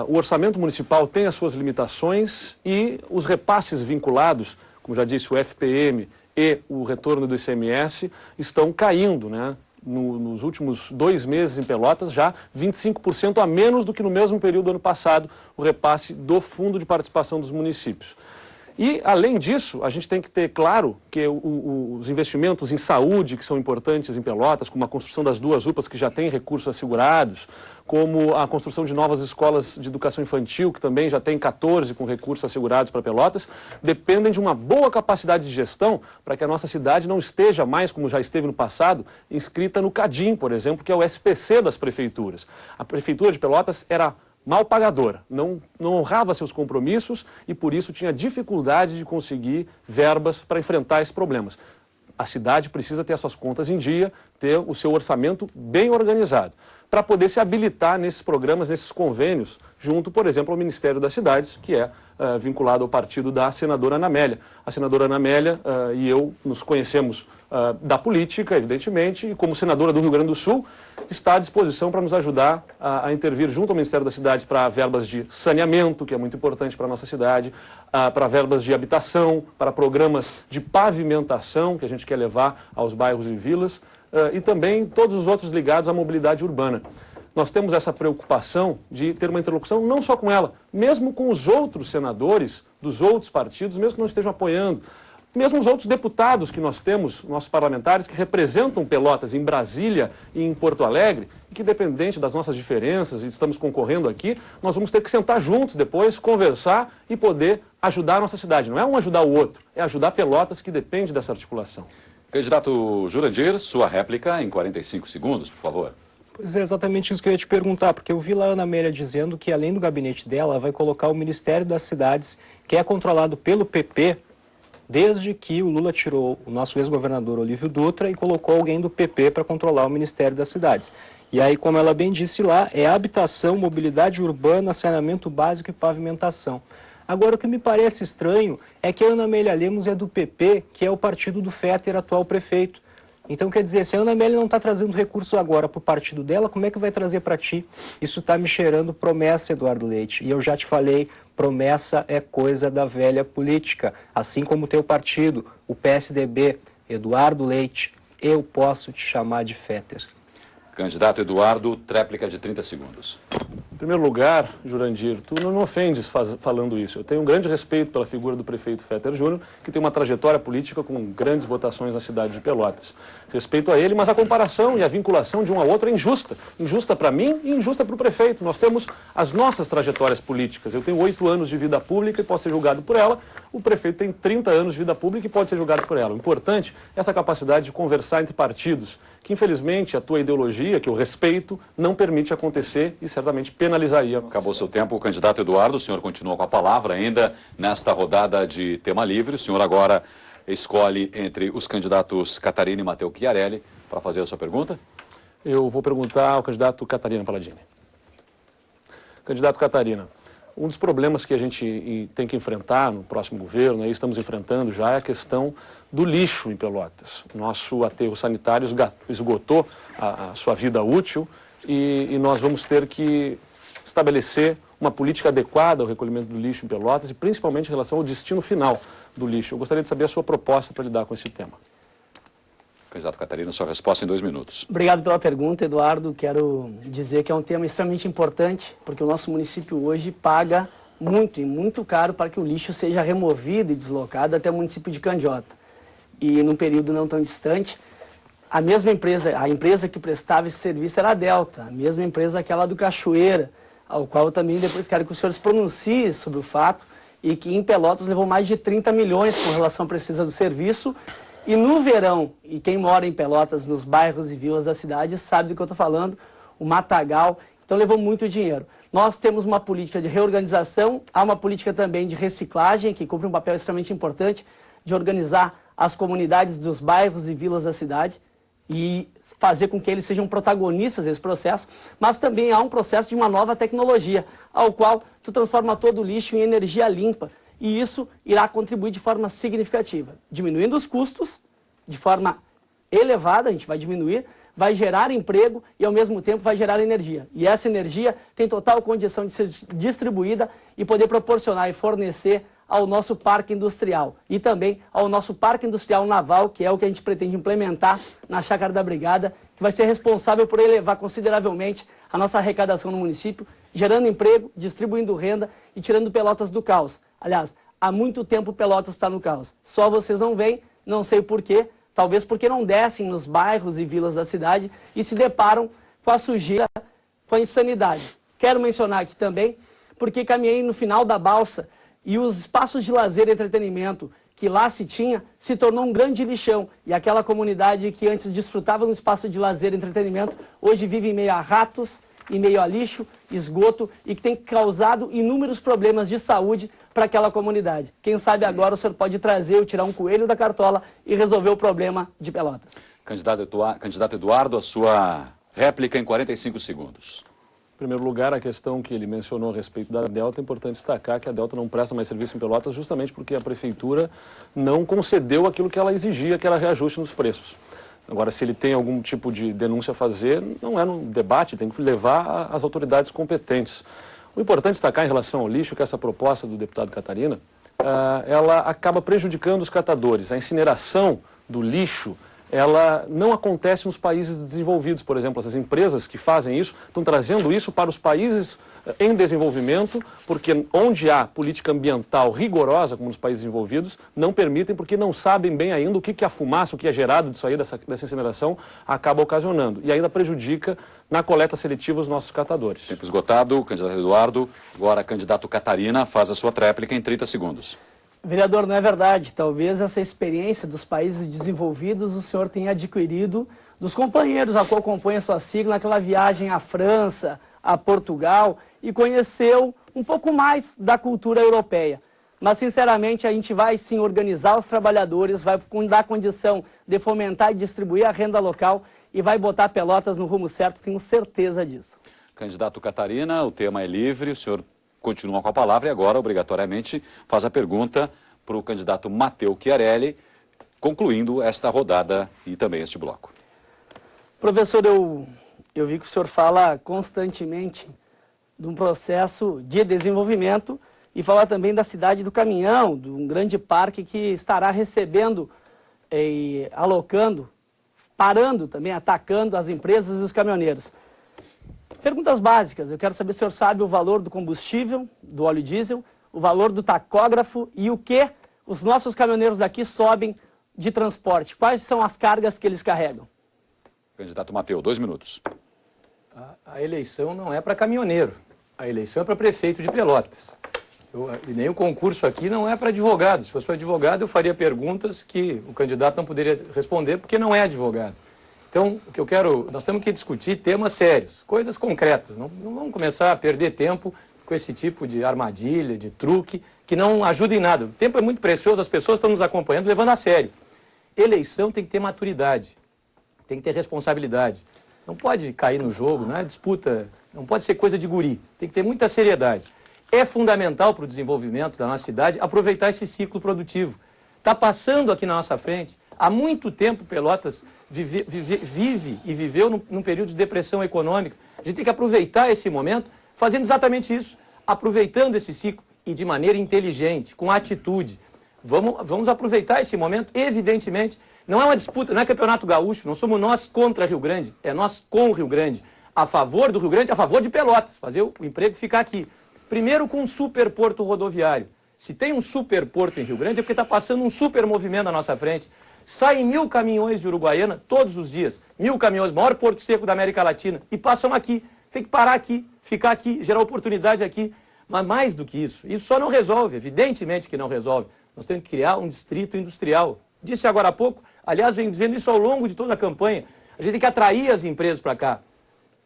O orçamento municipal tem as suas limitações e os repasses vinculados, como já disse, o FPM e o retorno do ICMS, estão caindo, né? Nos últimos 2 meses em Pelotas, já 25% a menos do que no mesmo período do ano passado, o repasse do Fundo de Participação dos Municípios. E, além disso, a gente tem que ter claro que os investimentos em saúde, que são importantes em Pelotas, como a construção das 2 UPAs que já têm recursos assegurados, como a construção de novas escolas de educação infantil, que também já tem 14 com recursos assegurados para Pelotas, dependem de uma boa capacidade de gestão para que a nossa cidade não esteja mais, como já esteve no passado, inscrita no CADIM, por exemplo, que é o SPC das prefeituras. A Prefeitura de Pelotas era mal pagadora, não honrava seus compromissos e por isso tinha dificuldade de conseguir verbas para enfrentar esses problemas. A cidade precisa ter as suas contas em dia, ter o seu orçamento bem organizado, para poder se habilitar nesses programas, nesses convênios, junto, por exemplo, ao Ministério das Cidades, que é vinculado ao partido da senadora Ana Amélia. A senadora Ana Amélia e eu nos conhecemos da política, evidentemente, e como senadora do Rio Grande do Sul, está à disposição para nos ajudar a intervir junto ao Ministério das Cidades para verbas de saneamento, que é muito importante para a nossa cidade, para verbas de habitação, para programas de pavimentação, que a gente quer levar aos bairros e vilas, e também todos os outros ligados à mobilidade urbana. Nós temos essa preocupação de ter uma interlocução não só com ela, mesmo com os outros senadores dos outros partidos, mesmo que não estejam apoiando mesmo os outros deputados que nós temos, nossos parlamentares, que representam Pelotas em Brasília e em Porto Alegre, e que, independente das nossas diferenças, e estamos concorrendo aqui, nós vamos ter que sentar juntos depois, conversar e poder ajudar a nossa cidade. Não é um ajudar o outro, é ajudar Pelotas, que depende dessa articulação. Candidato Jurandir, sua réplica em 45 segundos, por favor. Pois é exatamente isso que eu ia te perguntar, porque eu vi lá a Ana Amélia dizendo que, além do gabinete dela, vai colocar o Ministério das Cidades, que é controlado pelo PP, desde que o Lula tirou o nosso ex-governador Olívio Dutra e colocou alguém do PP para controlar o Ministério das Cidades. E aí, como ela bem disse lá, é habitação, mobilidade urbana, saneamento básico e pavimentação. Agora, o que me parece estranho é que a Ana Amélia Lemos é do PP, que é o partido do Féter, atual prefeito. Então, quer dizer, se a Ana Amélia não está trazendo recurso agora para o partido dela, como é que vai trazer para ti? Isso está me cheirando promessa, Eduardo Leite. E eu já te falei, promessa é coisa da velha política. Assim como o teu partido, o PSDB, Eduardo Leite, eu posso te chamar de Féter. Candidato Eduardo, tréplica de 30 segundos. Em primeiro lugar, Jurandir, tu não me ofendes falando isso. Eu tenho um grande respeito pela figura do prefeito Féter Júnior, que tem uma trajetória política com grandes votações na cidade de Pelotas. Respeito a ele, mas a comparação e a vinculação de um ao outro é injusta. Injusta para mim e injusta para o prefeito. Nós temos as nossas trajetórias políticas. Eu tenho 8 anos de vida pública e posso ser julgado por ela. O prefeito tem 30 anos de vida pública e pode ser julgado por ela. O importante é essa capacidade de conversar entre partidos, que infelizmente a tua ideologia, que eu respeito, não permite acontecer e certamente penalizaria. Acabou seu tempo, candidato Eduardo. O senhor continua com a palavra ainda nesta rodada de tema livre. O senhor agora escolhe entre os candidatos Catarina e Matteo Chiarelli para fazer a sua pergunta. Eu vou perguntar ao candidato Catarina Palladini. Candidato Catarina, um dos problemas que a gente tem que enfrentar no próximo governo, e estamos enfrentando já, é a questão do lixo em Pelotas. Nosso aterro sanitário esgotou a sua vida útil e nós vamos ter que estabelecer uma política adequada ao recolhimento do lixo em Pelotas e principalmente em relação ao destino final do lixo. Eu gostaria de saber a sua proposta para lidar com esse tema. Candidato Catarina, sua resposta em 2 minutos. Obrigado pela pergunta, Eduardo. Quero dizer que é um tema extremamente importante, porque o nosso município hoje paga muito e muito caro para que o lixo seja removido e deslocado até o município de Candiota. E num período não tão distante, a empresa que prestava esse serviço era a Delta, a mesma empresa aquela do Cachoeira, ao qual eu também depois quero que o senhor se pronuncie sobre o fato, e que em Pelotas levou mais de 30 milhões com relação à precisa do serviço. E no verão, e quem mora em Pelotas, nos bairros e vilas da cidade, sabe do que eu estou falando, o matagal, então levou muito dinheiro. Nós temos uma política de reorganização, há uma política também de reciclagem, que cumpre um papel extremamente importante, de organizar as comunidades dos bairros e vilas da cidade e fazer com que eles sejam protagonistas desse processo, mas também há um processo de uma nova tecnologia, ao qual tu transforma todo o lixo em energia limpa, e isso irá contribuir de forma significativa, diminuindo os custos de forma elevada, a gente vai diminuir, vai gerar emprego e ao mesmo tempo vai gerar energia. E essa energia tem total condição de ser distribuída e poder proporcionar e fornecer ao nosso parque industrial e também ao nosso parque industrial naval, que é o que a gente pretende implementar na Chácara da Brigada, que vai ser responsável por elevar consideravelmente a nossa arrecadação no município, gerando emprego, distribuindo renda e tirando Pelotas do caos. Aliás, há muito tempo Pelotas está no caos. Só vocês não veem, não sei porquê, talvez porque não descem nos bairros e vilas da cidade e se deparam com a sujeira, com a insanidade. Quero mencionar aqui também, porque caminhei no final da balsa e os espaços de lazer e entretenimento que lá se tinha, se tornou um grande lixão. E aquela comunidade que antes desfrutava de um espaço de lazer e entretenimento, hoje vive em meio a ratos, em meio a lixo, esgoto, e que tem causado inúmeros problemas de saúde para aquela comunidade. Quem sabe agora o senhor pode trazer ou tirar um coelho da cartola e resolver o problema de Pelotas. Candidato Eduardo, a sua réplica em 45 segundos. Em primeiro lugar, a questão que ele mencionou a respeito da Delta, é importante destacar que a Delta não presta mais serviço em Pelotas justamente porque a Prefeitura não concedeu aquilo que ela exigia, que era reajuste nos preços. Agora, se ele tem algum tipo de denúncia a fazer, não é no debate, tem que levar às autoridades competentes. O importante destacar em relação ao lixo, que essa proposta do deputado Catarina, ela acaba prejudicando os catadores. A incineração do lixo ela não acontece nos países desenvolvidos, por exemplo. Essas empresas que fazem isso estão trazendo isso para os países em desenvolvimento, porque onde há política ambiental rigorosa, como nos países desenvolvidos, não permitem, porque não sabem bem ainda o que a fumaça, o que é gerado disso aí, dessa incineração, acaba ocasionando. E ainda prejudica na coleta seletiva os nossos catadores. Tempo esgotado, candidato Eduardo. Agora, candidato Catarina, faz a sua tréplica em 30 segundos. Vereador, não é verdade. Talvez essa experiência dos países desenvolvidos o senhor tenha adquirido dos companheiros a qual acompanha a sua sigla naquela viagem à França, a Portugal, e conheceu um pouco mais da cultura europeia. Mas, sinceramente, a gente vai sim organizar os trabalhadores, vai dar condição de fomentar e distribuir a renda local e vai botar Pelotas no rumo certo, tenho certeza disso. Candidato Catarina, o tema é livre, o senhor continua com a palavra e agora, obrigatoriamente, faz a pergunta para o candidato Matteo Chiarelli, concluindo esta rodada e também este bloco. Professor, eu vi que o senhor fala constantemente de um processo de desenvolvimento e fala também da cidade do caminhão, de um grande parque que estará recebendo e alocando, parando também, atacando as empresas e os caminhoneiros. Perguntas básicas, eu quero saber se o senhor sabe o valor do combustível, do óleo diesel, o valor do tacógrafo e o que os nossos caminhoneiros daqui sobem de transporte. Quais são as cargas que eles carregam? Candidato Matteo, 2 minutos. A eleição não é para caminhoneiro, a eleição é para prefeito de Pelotas. E nem o concurso aqui não é para advogado. Se fosse para advogado, eu faria perguntas que o candidato não poderia responder porque não é advogado. Então, o que eu quero, nós temos que discutir temas sérios, coisas concretas. Não vamos começar a perder tempo com esse tipo de armadilha, de truque, que não ajuda em nada. O tempo é muito precioso, as pessoas estão nos acompanhando, levando a sério. Eleição tem que ter maturidade, tem que ter responsabilidade. Não pode cair no jogo, não é disputa, não pode ser coisa de guri, tem que ter muita seriedade. É fundamental para o desenvolvimento da nossa cidade aproveitar esse ciclo produtivo. Está passando aqui na nossa frente. Há muito tempo Pelotas vive e viveu num período de depressão econômica. A gente tem que aproveitar esse momento fazendo exatamente isso, aproveitando esse ciclo e de maneira inteligente, com atitude. Vamos aproveitar esse momento, evidentemente. Não é uma disputa, não é campeonato gaúcho, não somos nós contra Rio Grande, é nós com o Rio Grande. A favor do Rio Grande, a favor de Pelotas, fazer o emprego ficar aqui. Primeiro com um superporto rodoviário. Se tem um superporto em Rio Grande é porque está passando um super movimento na nossa frente. Saem 1000 caminhões de Uruguaiana todos os dias. 1000 caminhões, maior porto seco da América Latina. E passam aqui. Tem que parar aqui, ficar aqui, gerar oportunidade aqui. Mas mais do que isso só não resolve, evidentemente que não resolve. Nós temos que criar um distrito industrial. Disse agora há pouco, aliás, venho dizendo isso ao longo de toda a campanha. A gente tem que atrair as empresas para cá.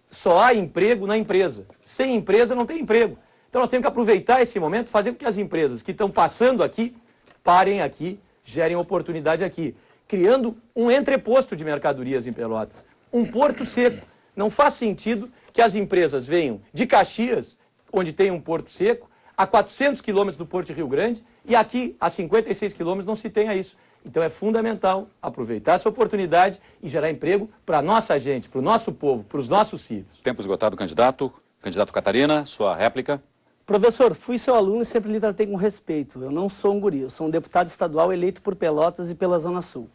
Só há emprego na empresa. Sem empresa não tem emprego. Então nós temos que aproveitar esse momento, fazer com que as empresas que estão passando aqui, parem aqui, gerem oportunidade aqui, criando um entreposto de mercadorias em Pelotas, um porto seco. Não faz sentido que as empresas venham de Caxias, onde tem um porto seco, a 400 quilômetros do Porto de Rio Grande, e aqui, a 56 quilômetros, não se tenha isso. Então é fundamental aproveitar essa oportunidade e gerar emprego para a nossa gente, para o nosso povo, para os nossos filhos. Tempo esgotado, candidato. Candidato Catarina, sua réplica. Professor, fui seu aluno e sempre lhe tratei com respeito. Eu não sou um guri, eu sou um deputado estadual eleito por Pelotas e pela Zona Sul.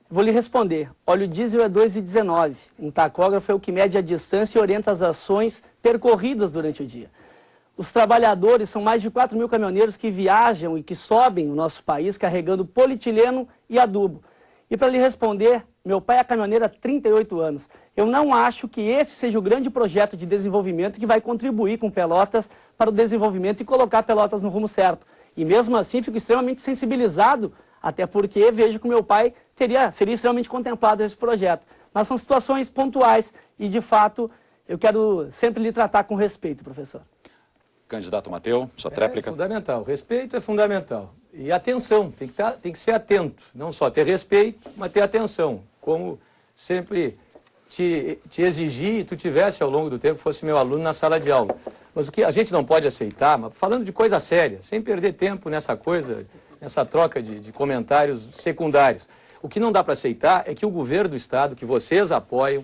Vou lhe responder. Óleo diesel é 2,19. Um tacógrafo é o que mede a distância e orienta as ações percorridas durante o dia. Os trabalhadores são mais de 4.000 caminhoneiros que viajam e que sobem o nosso país carregando polietileno e adubo. E para lhe responder, meu pai é caminhoneiro há 38 anos. Eu não acho que esse seja o grande projeto de desenvolvimento que vai contribuir com Pelotas para o desenvolvimento e colocar Pelotas no rumo certo. E mesmo assim, fico extremamente sensibilizado, até porque vejo que o meu pai seria extremamente contemplado nesse projeto. Mas são situações pontuais e, de fato, eu quero sempre lhe tratar com respeito, professor. Candidato Matteo, sua tréplica. É fundamental, respeito é fundamental. E atenção, tem que ser atento. Não só ter respeito, mas ter atenção. Como sempre te exigi e tu tivesse ao longo do tempo, fosse meu aluno na sala de aula. Mas o que a gente não pode aceitar, mas falando de coisa séria, sem perder tempo nessa coisa, nessa troca de comentários secundários. O que não dá para aceitar é que o governo do Estado, que vocês apoiam,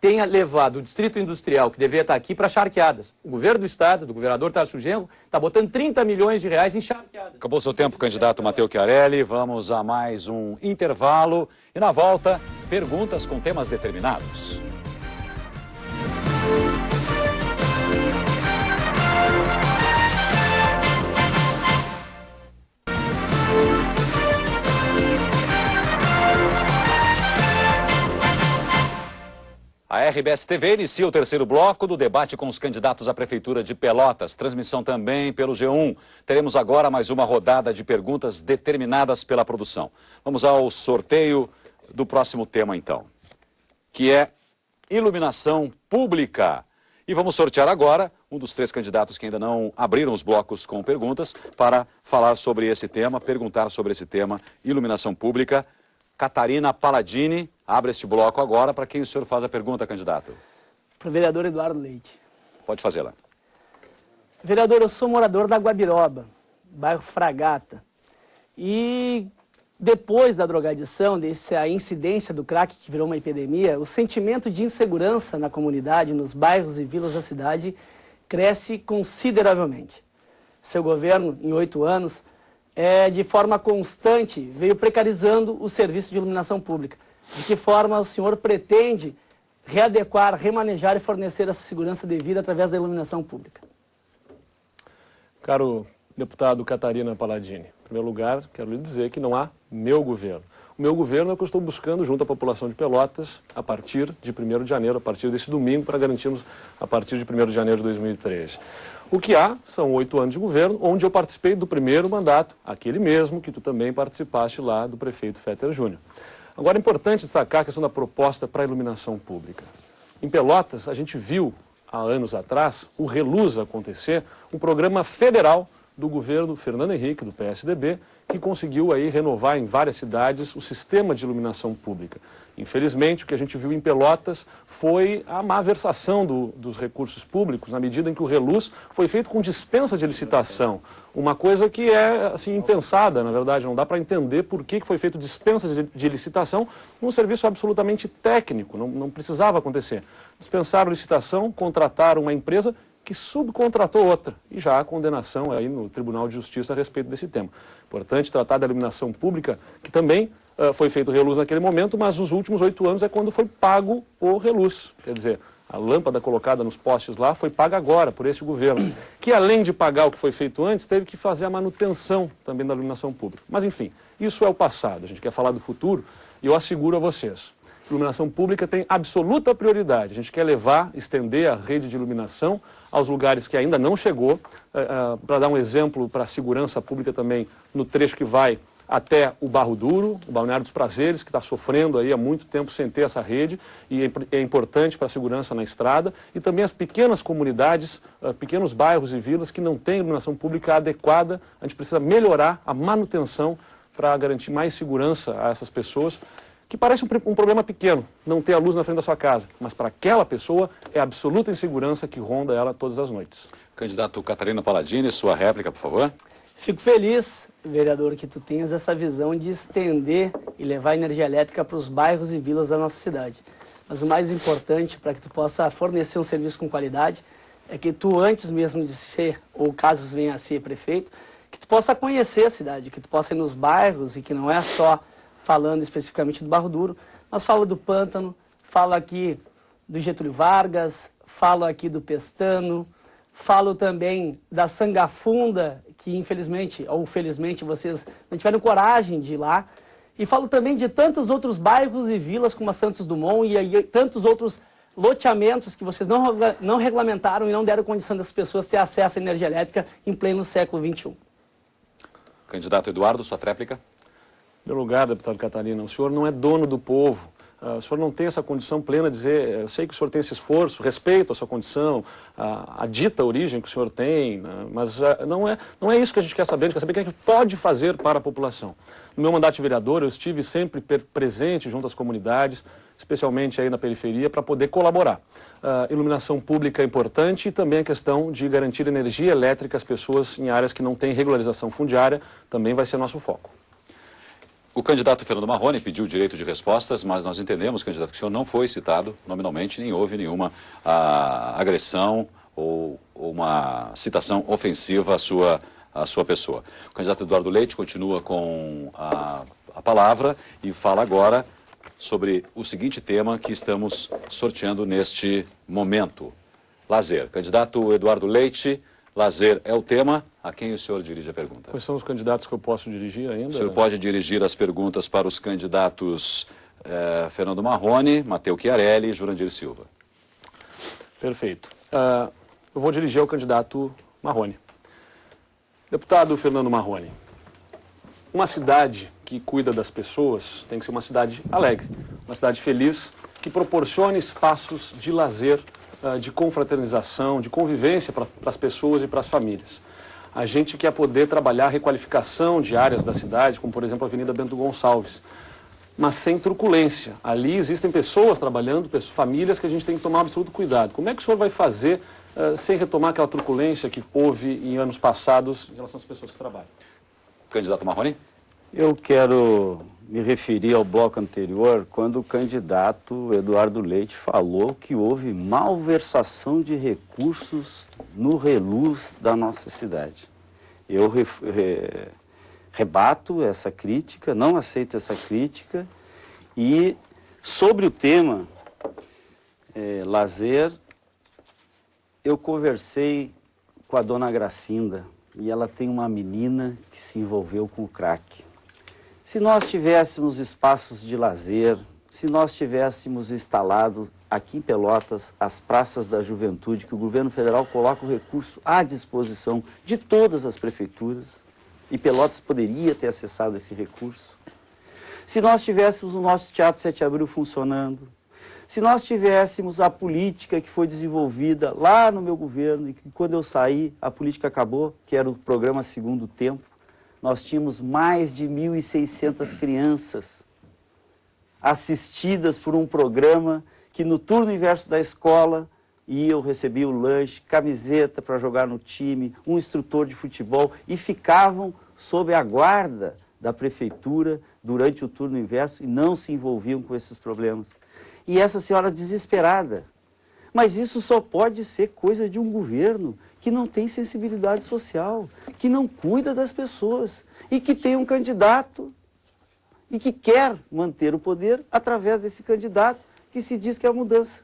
tenha levado o distrito industrial, que deveria estar aqui, para charqueadas. O governo do estado, do governador Tarso Genro, está botando 30 milhões de reais em charqueadas. Acabou seu tempo, candidato Matteo Chiarelli. Vamos a mais um intervalo e na volta, perguntas com temas determinados. A RBS TV inicia o terceiro bloco do debate com os candidatos à Prefeitura de Pelotas. Transmissão também pelo G1. Teremos agora mais uma rodada de perguntas determinadas pela produção. Vamos ao sorteio do próximo tema, então, que é iluminação pública. E vamos sortear agora um dos três candidatos que ainda não abriram os blocos com perguntas para falar sobre esse tema, perguntar sobre esse tema, iluminação pública. Catarina Palladini, abre este bloco agora. Para quem o senhor faz a pergunta, candidato? Para o vereador Eduardo Leite. Pode fazê-la. Vereador, eu sou morador da Guabiroba, bairro Fragata. E depois da drogadição, dessa incidência do crack que virou uma epidemia, o sentimento de insegurança na comunidade, nos bairros e vilas da cidade, cresce consideravelmente. Seu governo, em 8 anos, de forma constante, veio precarizando o serviço de iluminação pública. De que forma o senhor pretende readequar, remanejar e fornecer essa segurança devida através da iluminação pública? Caro deputado Catarina Palladini, em primeiro lugar, quero lhe dizer que não há meu governo. O meu governo é o que eu estou buscando junto à população de Pelotas a partir de 1º de janeiro, a partir desse domingo, para garantirmos a partir de 1º de janeiro de 2013. O que há são 8 anos de governo, onde eu participei do primeiro mandato, aquele mesmo que tu também participaste lá, do prefeito Féter Júnior. Agora é importante destacar a questão da proposta para a iluminação pública. Em Pelotas, a gente viu, há anos atrás, o Reluz acontecer, um programa federal do governo Fernando Henrique, do PSDB, que conseguiu aí renovar em várias cidades o sistema de iluminação pública. Infelizmente, o que a gente viu em Pelotas foi a má versação dos recursos públicos, na medida em que o Reluz foi feito com dispensa de licitação. Uma coisa que é assim, impensada, na verdade, não dá para entender por que foi feito dispensa de licitação num serviço absolutamente técnico, não precisava acontecer. Dispensaram licitação, contrataram uma empresa que subcontratou outra, e já há condenação aí no Tribunal de Justiça a respeito desse tema. Importante tratar da iluminação pública, que também foi feito o Reluz naquele momento, mas os últimos 8 anos é quando foi pago o Reluz. Quer dizer, a lâmpada colocada nos postes lá foi paga agora por esse governo, que além de pagar o que foi feito antes, teve que fazer a manutenção também da iluminação pública. Mas enfim, isso é o passado, a gente quer falar do futuro, e eu asseguro a vocês, iluminação pública tem absoluta prioridade. A gente quer estender a rede de iluminação aos lugares que ainda não chegou. Para dar um exemplo para a segurança pública também, no trecho que vai até o Barro Duro, o Balneário dos Prazeres, que está sofrendo aí há muito tempo sem ter essa rede, e é importante para a segurança na estrada, e também as pequenas comunidades, pequenos bairros e vilas que não têm iluminação pública adequada. A gente precisa melhorar a manutenção para garantir mais segurança a essas pessoas, que parece um problema pequeno, não ter a luz na frente da sua casa, mas para aquela pessoa é a absoluta insegurança que ronda ela todas as noites. Candidato Catarina Palladini, sua réplica, por favor. Fico feliz, vereador, que tu tenhas essa visão de estender e levar energia elétrica para os bairros e vilas da nossa cidade. Mas o mais importante para que tu possa fornecer um serviço com qualidade é que tu, antes mesmo de ser, ou caso venha a ser prefeito, que tu possa conhecer a cidade, que tu possa ir nos bairros e que não é só falando especificamente do Barro Duro, mas fala do Pântano, fala aqui do Getúlio Vargas, falo aqui do Pestano, falo também da Sangafunda, que infelizmente ou felizmente vocês não tiveram coragem de ir lá, e falo também de tantos outros bairros e vilas como a Santos Dumont e aí tantos outros loteamentos que vocês não regulamentaram e não deram condição das pessoas ter acesso à energia elétrica em pleno século XXI. Candidato Eduardo, sua tréplica. Em primeiro lugar, deputado Catarina, o senhor não é dono do povo. O senhor não tem essa condição plena de dizer, eu sei que o senhor tem esse esforço, respeito a sua condição, a dita origem que o senhor tem, mas não é isso que a gente quer saber o que a gente pode fazer para a população. No meu mandato de vereador, eu estive sempre presente junto às comunidades, especialmente aí na periferia, para poder colaborar. Iluminação pública é importante e também a questão de garantir energia elétrica às pessoas em áreas que não têm regularização fundiária também vai ser nosso foco. O candidato Fernando Marrone pediu o direito de respostas, mas nós entendemos, candidato, que o senhor não foi citado nominalmente, nem houve nenhuma agressão ou uma citação ofensiva à sua pessoa. O candidato Eduardo Leite continua com a palavra e fala agora sobre o seguinte tema que estamos sorteando neste momento. Lazer. Candidato Eduardo Leite, lazer é o tema. A quem o senhor dirige a pergunta? Quais são os candidatos que eu posso dirigir ainda? O senhor pode dirigir as perguntas para os candidatos Fernando Marrone, Matteo Chiarelli e Jurandir Silva. Perfeito. Eu vou dirigir ao candidato Marrone. Deputado Fernando Marrone, uma cidade que cuida das pessoas tem que ser uma cidade alegre, uma cidade feliz, que proporcione espaços de lazer, de confraternização, de convivência para as pessoas e para as famílias. A gente quer poder trabalhar a requalificação de áreas da cidade, como por exemplo a Avenida Bento Gonçalves, mas sem truculência. Ali existem pessoas trabalhando, famílias que a gente tem que tomar absoluto cuidado. Como é que o senhor vai fazer sem retomar aquela truculência que houve em anos passados em relação às pessoas que trabalham? Candidato Marrone? Eu quero me referir ao bloco anterior, quando o candidato Eduardo Leite falou que houve malversação de recursos no reluz da nossa cidade. Eu rebato essa crítica, não aceito essa crítica, e sobre o tema lazer, eu conversei com a dona Gracinda, e ela tem uma menina que se envolveu com o crack. Se nós tivéssemos espaços de lazer, se nós tivéssemos instalado aqui em Pelotas as praças da juventude, que o governo federal coloca o recurso à disposição de todas as prefeituras, e Pelotas poderia ter acessado esse recurso. Se nós tivéssemos o nosso Teatro 7 de Abril funcionando, se nós tivéssemos a política que foi desenvolvida lá no meu governo, e que quando eu saí, a política acabou, que era o programa Segundo Tempo, nós tínhamos mais de 1.600 crianças assistidas por um programa que no turno inverso da escola eu recebia o lanche, camiseta para jogar no time, um instrutor de futebol, e ficavam sob a guarda da prefeitura durante o turno inverso e não se envolviam com esses problemas. E essa senhora desesperada. Mas isso só pode ser coisa de um governo que não tem sensibilidade social, que não cuida das pessoas e que tem um candidato e que quer manter o poder através desse candidato que se diz que é a mudança.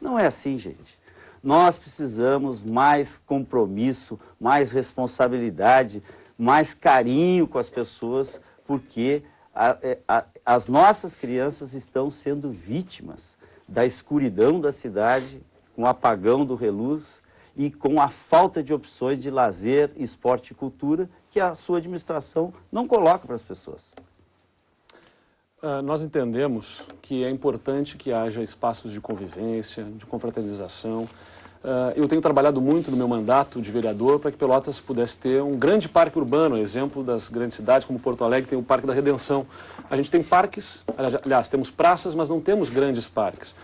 Não é assim, gente. Nós precisamos mais compromisso, mais responsabilidade, mais carinho com as pessoas, porque as nossas crianças estão sendo vítimas da escuridão da cidade, com o apagão do reluz e com a falta de opções de lazer, esporte e cultura que a sua administração não coloca para as pessoas. Nós entendemos que é importante que haja espaços de convivência, de confraternização. Eu tenho trabalhado muito no meu mandato de vereador para que Pelotas pudesse ter um grande parque urbano, exemplo das grandes cidades como Porto Alegre tem o Parque da Redenção. A gente tem parques, aliás, temos praças, mas não temos grandes parques.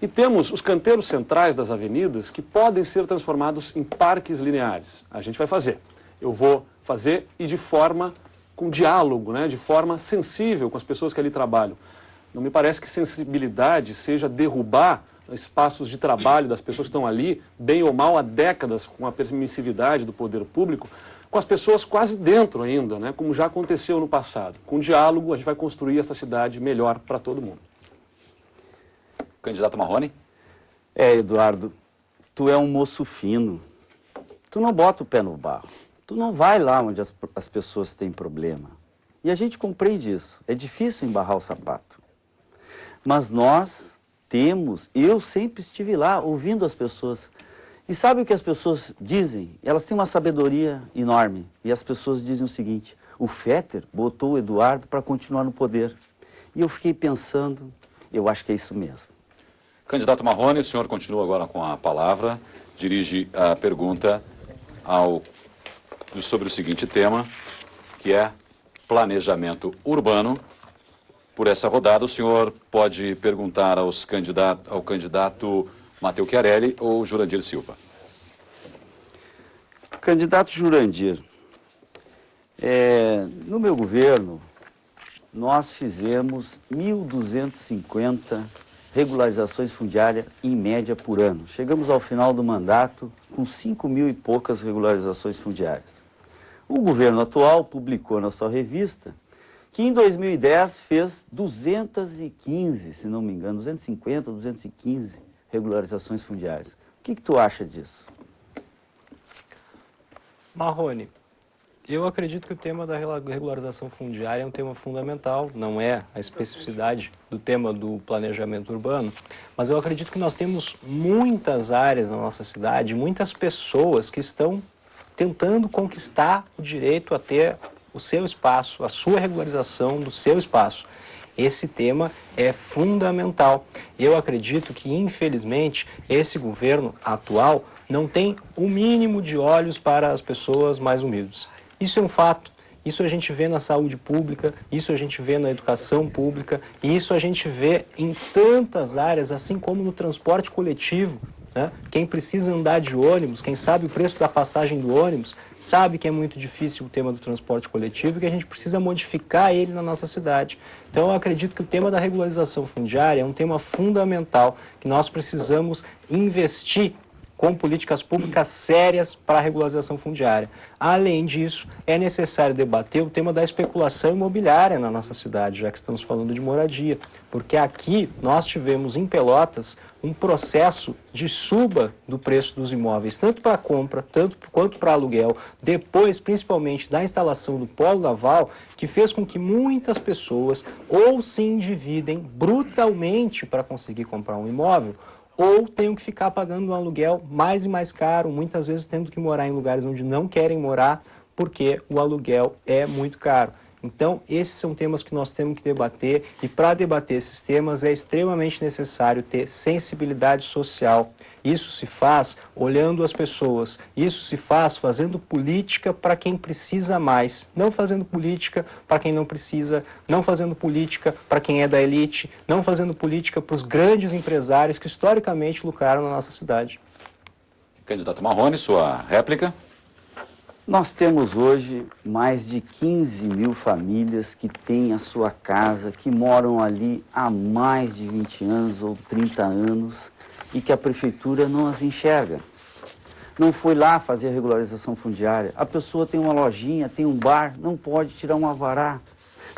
E temos os canteiros centrais das avenidas que podem ser transformados em parques lineares. A gente vai fazer. Eu vou fazer e de forma com diálogo, né, de forma sensível com as pessoas que ali trabalham. Não me parece que sensibilidade seja derrubar espaços de trabalho das pessoas que estão ali, bem ou mal, há décadas, com a permissividade do poder público, com as pessoas quase dentro ainda, né, como já aconteceu no passado. Com diálogo, a gente vai construir essa cidade melhor para todo mundo. Candidato Marrone? Eduardo, tu é um moço fino. Tu não bota o pé no barro. Tu não vai lá onde as pessoas têm problema. E a gente compreende isso. É difícil embarrar o sapato. Mas nós eu sempre estive lá ouvindo as pessoas. E sabe o que as pessoas dizem? Elas têm uma sabedoria enorme. E as pessoas dizem o seguinte: o Fetter botou o Eduardo para continuar no poder. E eu fiquei pensando, eu acho que é isso mesmo. Candidato Marrone, o senhor continua agora com a palavra, dirige a pergunta sobre o seguinte tema, que é planejamento urbano. Por essa rodada, o senhor pode perguntar ao candidato Matteo Chiarelli ou Jurandir Silva. Candidato Jurandir, no meu governo, nós fizemos 1.250 regularizações fundiárias em média por ano. Chegamos ao final do mandato com 5.000 e poucas regularizações fundiárias. O governo atual publicou na sua revista que em 2010 fez 215, se não me engano, 250, 215 regularizações fundiárias. O que tu acha disso? Marrone, eu acredito que o tema da regularização fundiária é um tema fundamental, não é a especificidade do tema do planejamento urbano, mas eu acredito que nós temos muitas áreas na nossa cidade, muitas pessoas que estão tentando conquistar o direito a ter o seu espaço, a sua regularização do seu espaço. Esse tema é fundamental. Eu acredito que, infelizmente, esse governo atual não tem o mínimo de olhos para as pessoas mais humildes. Isso é um fato. Isso a gente vê na saúde pública, isso a gente vê na educação pública, e isso a gente vê em tantas áreas, assim como no transporte coletivo. Né? Quem precisa andar de ônibus, quem sabe o preço da passagem do ônibus, sabe que é muito difícil o tema do transporte coletivo e que a gente precisa modificar ele na nossa cidade. Então eu acredito que o tema da regularização fundiária é um tema fundamental, que nós precisamos investir com políticas públicas sérias para a regularização fundiária. Além disso, é necessário debater o tema da especulação imobiliária na nossa cidade, já que estamos falando de moradia, porque aqui nós tivemos em Pelotas um processo de suba do preço dos imóveis, tanto para compra, tanto quanto para aluguel, depois principalmente da instalação do polo naval, que fez com que muitas pessoas ou se endividem brutalmente para conseguir comprar um imóvel, ou tenham que ficar pagando um aluguel mais e mais caro, muitas vezes tendo que morar em lugares onde não querem morar, porque o aluguel é muito caro. Então, esses são temas que nós temos que debater, e para debater esses temas é extremamente necessário ter sensibilidade social. Isso se faz olhando as pessoas, isso se faz fazendo política para quem precisa mais, não fazendo política para quem não precisa, não fazendo política para quem é da elite, não fazendo política para os grandes empresários que historicamente lucraram na nossa cidade. Candidato Marrone, sua réplica. Nós temos hoje mais de 15.000 famílias que têm a sua casa, que moram ali há mais de 20 anos ou 30 anos e que a prefeitura não as enxerga. Não foi lá fazer a regularização fundiária. A pessoa tem uma lojinha, tem um bar, não pode tirar um alvará,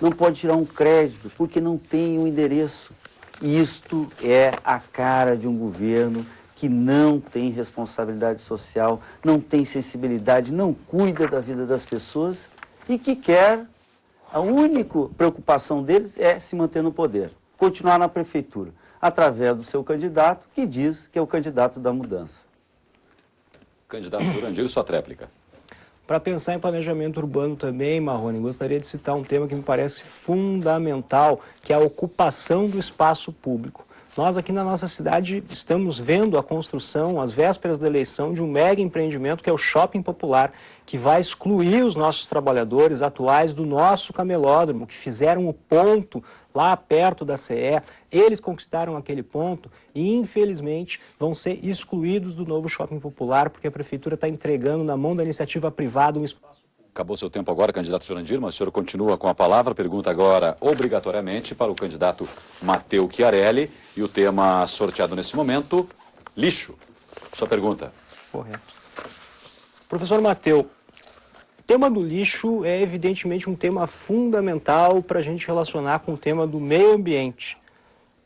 não pode tirar um crédito, porque não tem um endereço. Isto é a cara de um governo que não tem responsabilidade social, não tem sensibilidade, não cuida da vida das pessoas e que quer, a única preocupação deles é se manter no poder, continuar na prefeitura, através do seu candidato, que diz que é o candidato da mudança. Candidato Jurandir, sua réplica. Para pensar em planejamento urbano também, Marrone, gostaria de citar um tema que me parece fundamental, que é a ocupação do espaço público. Nós aqui na nossa cidade estamos vendo a construção, às vésperas da eleição, de um mega empreendimento que é o Shopping Popular, que vai excluir os nossos trabalhadores atuais do nosso camelódromo, que fizeram o ponto lá perto da CE. Eles conquistaram aquele ponto e, infelizmente, vão ser excluídos do novo Shopping Popular, porque a Prefeitura está entregando na mão da iniciativa privada um espaço. Acabou seu tempo agora, candidato Jurandir, mas o senhor continua com a palavra. Pergunta agora, obrigatoriamente, para o candidato Matteo Chiarelli. E o tema sorteado nesse momento, lixo. Sua pergunta. Correto. Professor Matteo, o tema do lixo é evidentemente um tema fundamental para a gente relacionar com o tema do meio ambiente.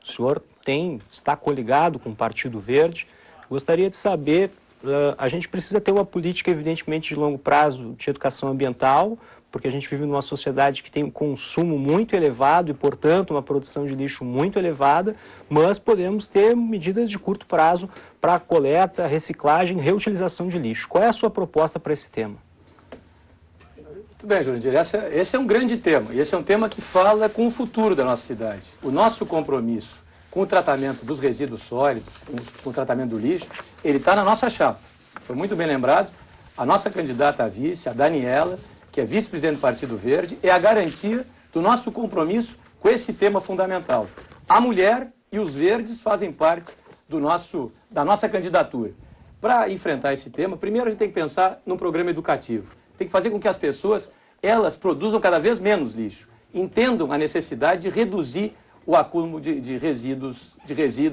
O senhor está coligado com o Partido Verde. Gostaria de saber... a gente precisa ter uma política, evidentemente, de longo prazo de educação ambiental, porque a gente vive numa sociedade que tem um consumo muito elevado e, portanto, uma produção de lixo muito elevada, mas podemos ter medidas de curto prazo para coleta, reciclagem, reutilização de lixo. Qual é a sua proposta para esse tema? Muito bem, Jurandir. Esse é um grande tema, e esse é um tema que fala com o futuro da nossa cidade. O nosso compromisso com o tratamento dos resíduos sólidos, com o tratamento do lixo, ele está na nossa chapa. Foi muito bem lembrado, a nossa candidata a vice, a Daniela, que é vice-presidente do Partido Verde, é a garantia do nosso compromisso com esse tema fundamental. A mulher e os verdes fazem parte da nossa candidatura. Para enfrentar esse tema, primeiro a gente tem que pensar num programa educativo. Tem que fazer com que as pessoas, elas produzam cada vez menos lixo. entendam a necessidade de reduzir o acúmulo de resíduos,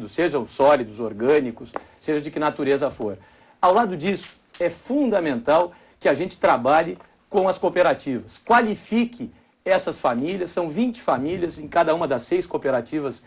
sejam sólidos, orgânicos, seja de que natureza for. Ao lado disso, é fundamental que a gente trabalhe com as cooperativas, qualifique essas famílias, são 20 famílias em cada uma das 6 cooperativas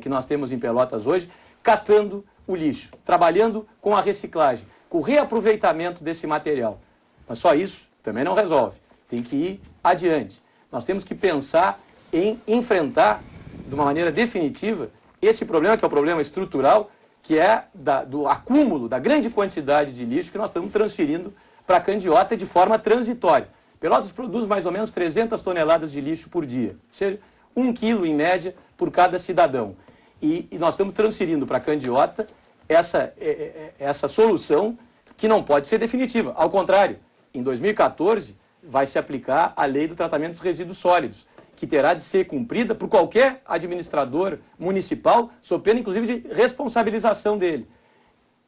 que nós temos em Pelotas hoje, catando o lixo, trabalhando com a reciclagem, com o reaproveitamento desse material. Mas só isso também não resolve, tem que ir adiante. Nós temos que pensar em enfrentar de uma maneira definitiva esse problema, que é o problema estrutural, que é do acúmulo, da grande quantidade de lixo que nós estamos transferindo para a Candiota de forma transitória. Pelotas produz mais ou menos 300 toneladas de lixo por dia, ou seja, 1 quilo em média por cada cidadão. E nós estamos transferindo para a Candiota essa solução que não pode ser definitiva. Ao contrário, em 2014 vai se aplicar a lei do tratamento dos resíduos sólidos, que terá de ser cumprida por qualquer administrador municipal, sob pena inclusive de responsabilização dele.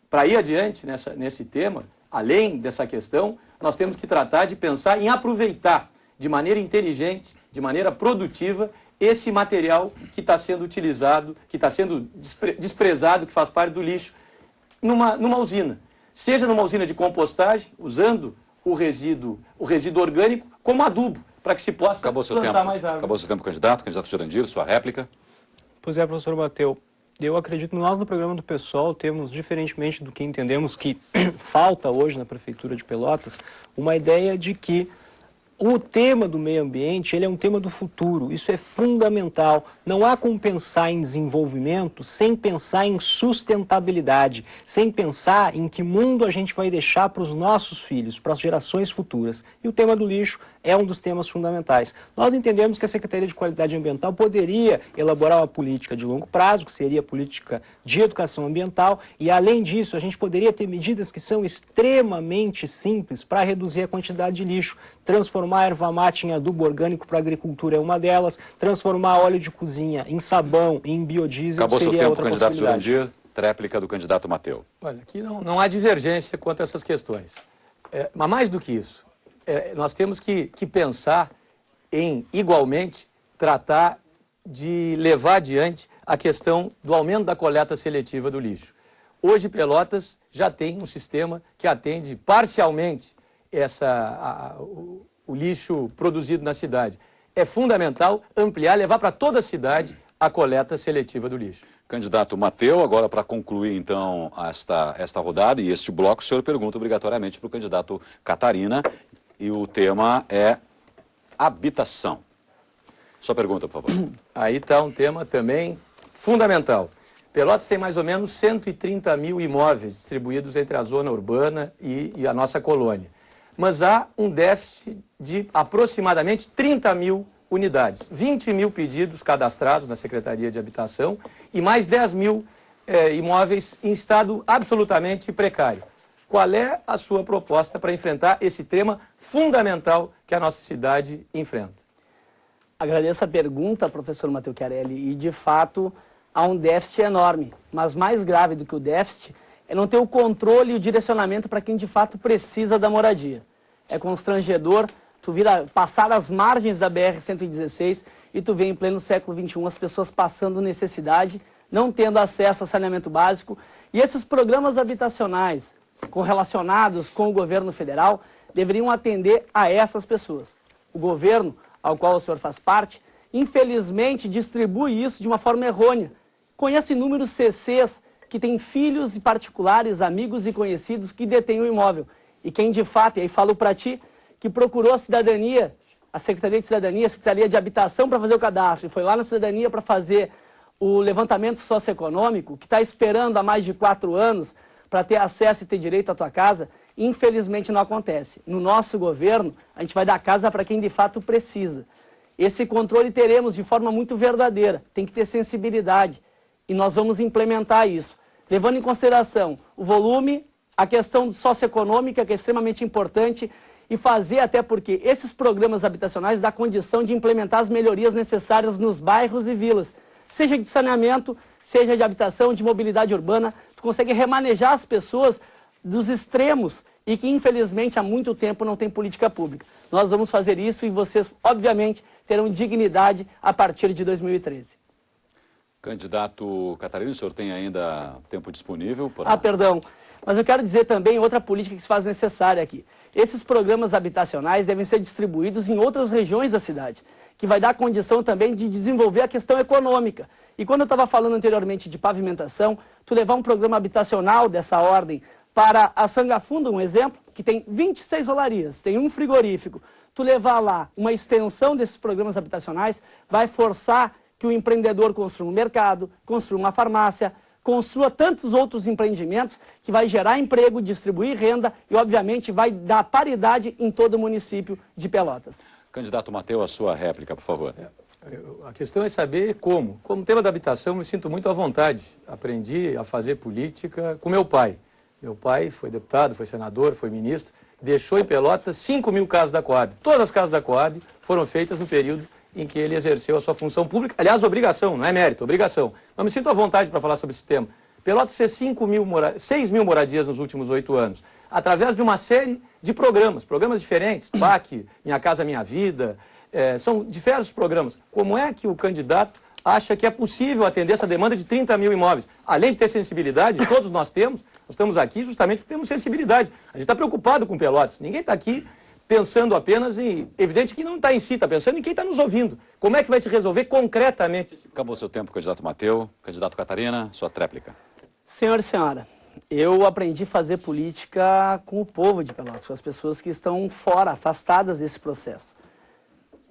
Para ir adiante nesse tema, além dessa questão, nós temos que tratar de pensar em aproveitar de maneira inteligente, de maneira produtiva, esse material que está sendo utilizado, que está sendo desprezado, que faz parte do lixo, numa usina. Seja numa usina de compostagem, usando o resíduo orgânico como adubo, para que se possa plantar mais árvores. Acabou seu tempo, candidato Jurandir, sua réplica. Pois é, professor Mateu. Eu acredito, nós no programa do PSOL temos, diferentemente do que entendemos que falta hoje na Prefeitura de Pelotas, uma ideia de que o tema do meio ambiente, ele é um tema do futuro, isso é fundamental. Não há como pensar em desenvolvimento sem pensar em sustentabilidade, sem pensar em que mundo a gente vai deixar para os nossos filhos, para as gerações futuras. E o tema do lixo é um dos temas fundamentais. Nós entendemos que a Secretaria de Qualidade Ambiental poderia elaborar uma política de longo prazo, que seria a política de educação ambiental, e além disso a gente poderia ter medidas que são extremamente simples para reduzir a quantidade de lixo, transformar a erva mate em adubo orgânico para a agricultura é uma delas, transformar óleo de cozinha em sabão, em biodiesel, acabou seria seu tempo, outra candidato possibilidade. Jurandir, réplica do candidato Mateu. Olha, aqui não há divergência quanto a essas questões. Mas mais do que isso, nós temos que pensar em, igualmente, tratar de levar adiante a questão do aumento da coleta seletiva do lixo. Hoje, Pelotas já tem um sistema que atende parcialmente o lixo produzido na cidade. É fundamental ampliar, levar para toda a cidade a coleta seletiva do lixo. Candidato Mateu, agora para concluir então esta rodada e este bloco, o senhor pergunta obrigatoriamente para o candidato Catarina, e o tema é habitação. Sua pergunta, por favor. Aí está um tema também fundamental. Pelotas tem mais ou menos 130 mil imóveis distribuídos entre a zona urbana e a nossa colônia. Mas há um déficit de aproximadamente 30 mil unidades. 20 mil pedidos cadastrados na Secretaria de Habitação e mais 10 mil imóveis em estado absolutamente precário. Qual é a sua proposta para enfrentar esse tema fundamental que a nossa cidade enfrenta? Agradeço a pergunta, professor Mateu Chiarelli, e de fato há um déficit enorme, mas mais grave do que o déficit é não ter o controle e o direcionamento para quem de fato precisa da moradia. É constrangedor tu passar as margens da BR-116 e tu vê em pleno século XXI as pessoas passando necessidade, não tendo acesso a saneamento básico, e esses programas habitacionais correlacionados com o governo federal deveriam atender a essas pessoas. O governo, ao qual o senhor faz parte, infelizmente distribui isso de uma forma errônea. Conheço inúmeros CCs que têm filhos e particulares, amigos e conhecidos que detêm o imóvel. E quem de fato, e aí falo para ti, que procurou a cidadania, a Secretaria de Cidadania, a Secretaria de Habitação para fazer o cadastro, e foi lá na cidadania para fazer o levantamento socioeconômico, que está esperando há mais de 4 anos para ter acesso e ter direito à tua casa, infelizmente não acontece. No nosso governo, a gente vai dar casa para quem de fato precisa. Esse controle teremos de forma muito verdadeira, tem que ter sensibilidade, e nós vamos implementar isso, levando em consideração o volume, a questão socioeconômica, que é extremamente importante, e fazer até porque esses programas habitacionais dão condição de implementar as melhorias necessárias nos bairros e vilas, seja de saneamento, seja de habitação, de mobilidade urbana, tu consegue remanejar as pessoas dos extremos e que, infelizmente, há muito tempo não tem política pública. Nós vamos fazer isso e vocês, obviamente, terão dignidade a partir de 2013. Candidato Catarino, o senhor tem ainda tempo disponível? Perdão. Mas eu quero dizer também outra política que se faz necessária aqui. Esses programas habitacionais devem ser distribuídos em outras regiões da cidade, que vai dar condição também de desenvolver a questão econômica. E quando eu estava falando anteriormente de pavimentação, tu levar um programa habitacional dessa ordem para a Sangafunda, um exemplo, que tem 26 olarias, tem um frigorífico, tu levar lá uma extensão desses programas habitacionais, vai forçar que o empreendedor construa um mercado, construa uma farmácia, construa tantos outros empreendimentos que vai gerar emprego, distribuir renda e, obviamente, vai dar paridade em todo o município de Pelotas. Candidato Mateu, a sua réplica, por favor. A questão é saber como. Como tema da habitação, me sinto muito à vontade. Aprendi a fazer política com meu pai. Meu pai foi deputado, foi senador, foi ministro, deixou em Pelotas 5.000 casas da Coab. Todas as casas da Coab foram feitas no período em que ele exerceu a sua função pública. Aliás, obrigação, não é mérito, obrigação. Mas me sinto à vontade para falar sobre esse tema. Pelotas fez 6.000 moradias nos últimos 8 anos, através de uma série de programas diferentes, PAC, Minha Casa Minha Vida, são diversos programas. Como é que o candidato acha que é possível atender essa demanda de 30.000 imóveis? Além de ter sensibilidade, todos nós temos, nós estamos aqui justamente porque temos sensibilidade. A gente está preocupado com Pelotas, ninguém está aqui pensando apenas em... Evidente que não está em si, está pensando em quem está nos ouvindo. Como é que vai se resolver concretamente? Acabou seu tempo, candidato Mateu. Candidato Catarina, sua tréplica. Senhor e senhora, eu aprendi a fazer política com o povo de Pelotas, com as pessoas que estão fora, afastadas desse processo.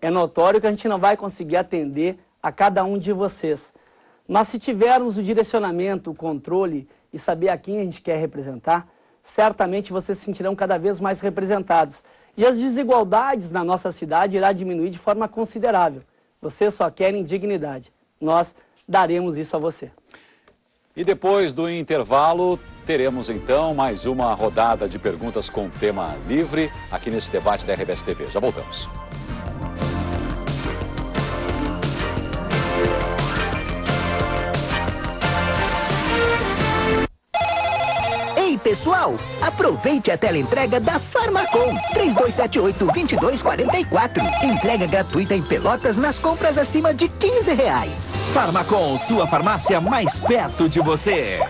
É notório que a gente não vai conseguir atender a cada um de vocês. Mas se tivermos o direcionamento, o controle e saber a quem a gente quer representar, certamente vocês se sentirão cada vez mais representados. E as desigualdades na nossa cidade irá diminuir de forma considerável. Vocês só querem dignidade. Nós daremos isso a você. E depois do intervalo, teremos então mais uma rodada de perguntas com tema livre aqui nesse debate da RBS TV. Já voltamos. Pessoal, aproveite a teleentrega da Farmacom 3278-2244. Entrega gratuita em Pelotas nas compras acima de R$15. Farmacom, sua farmácia mais perto de você.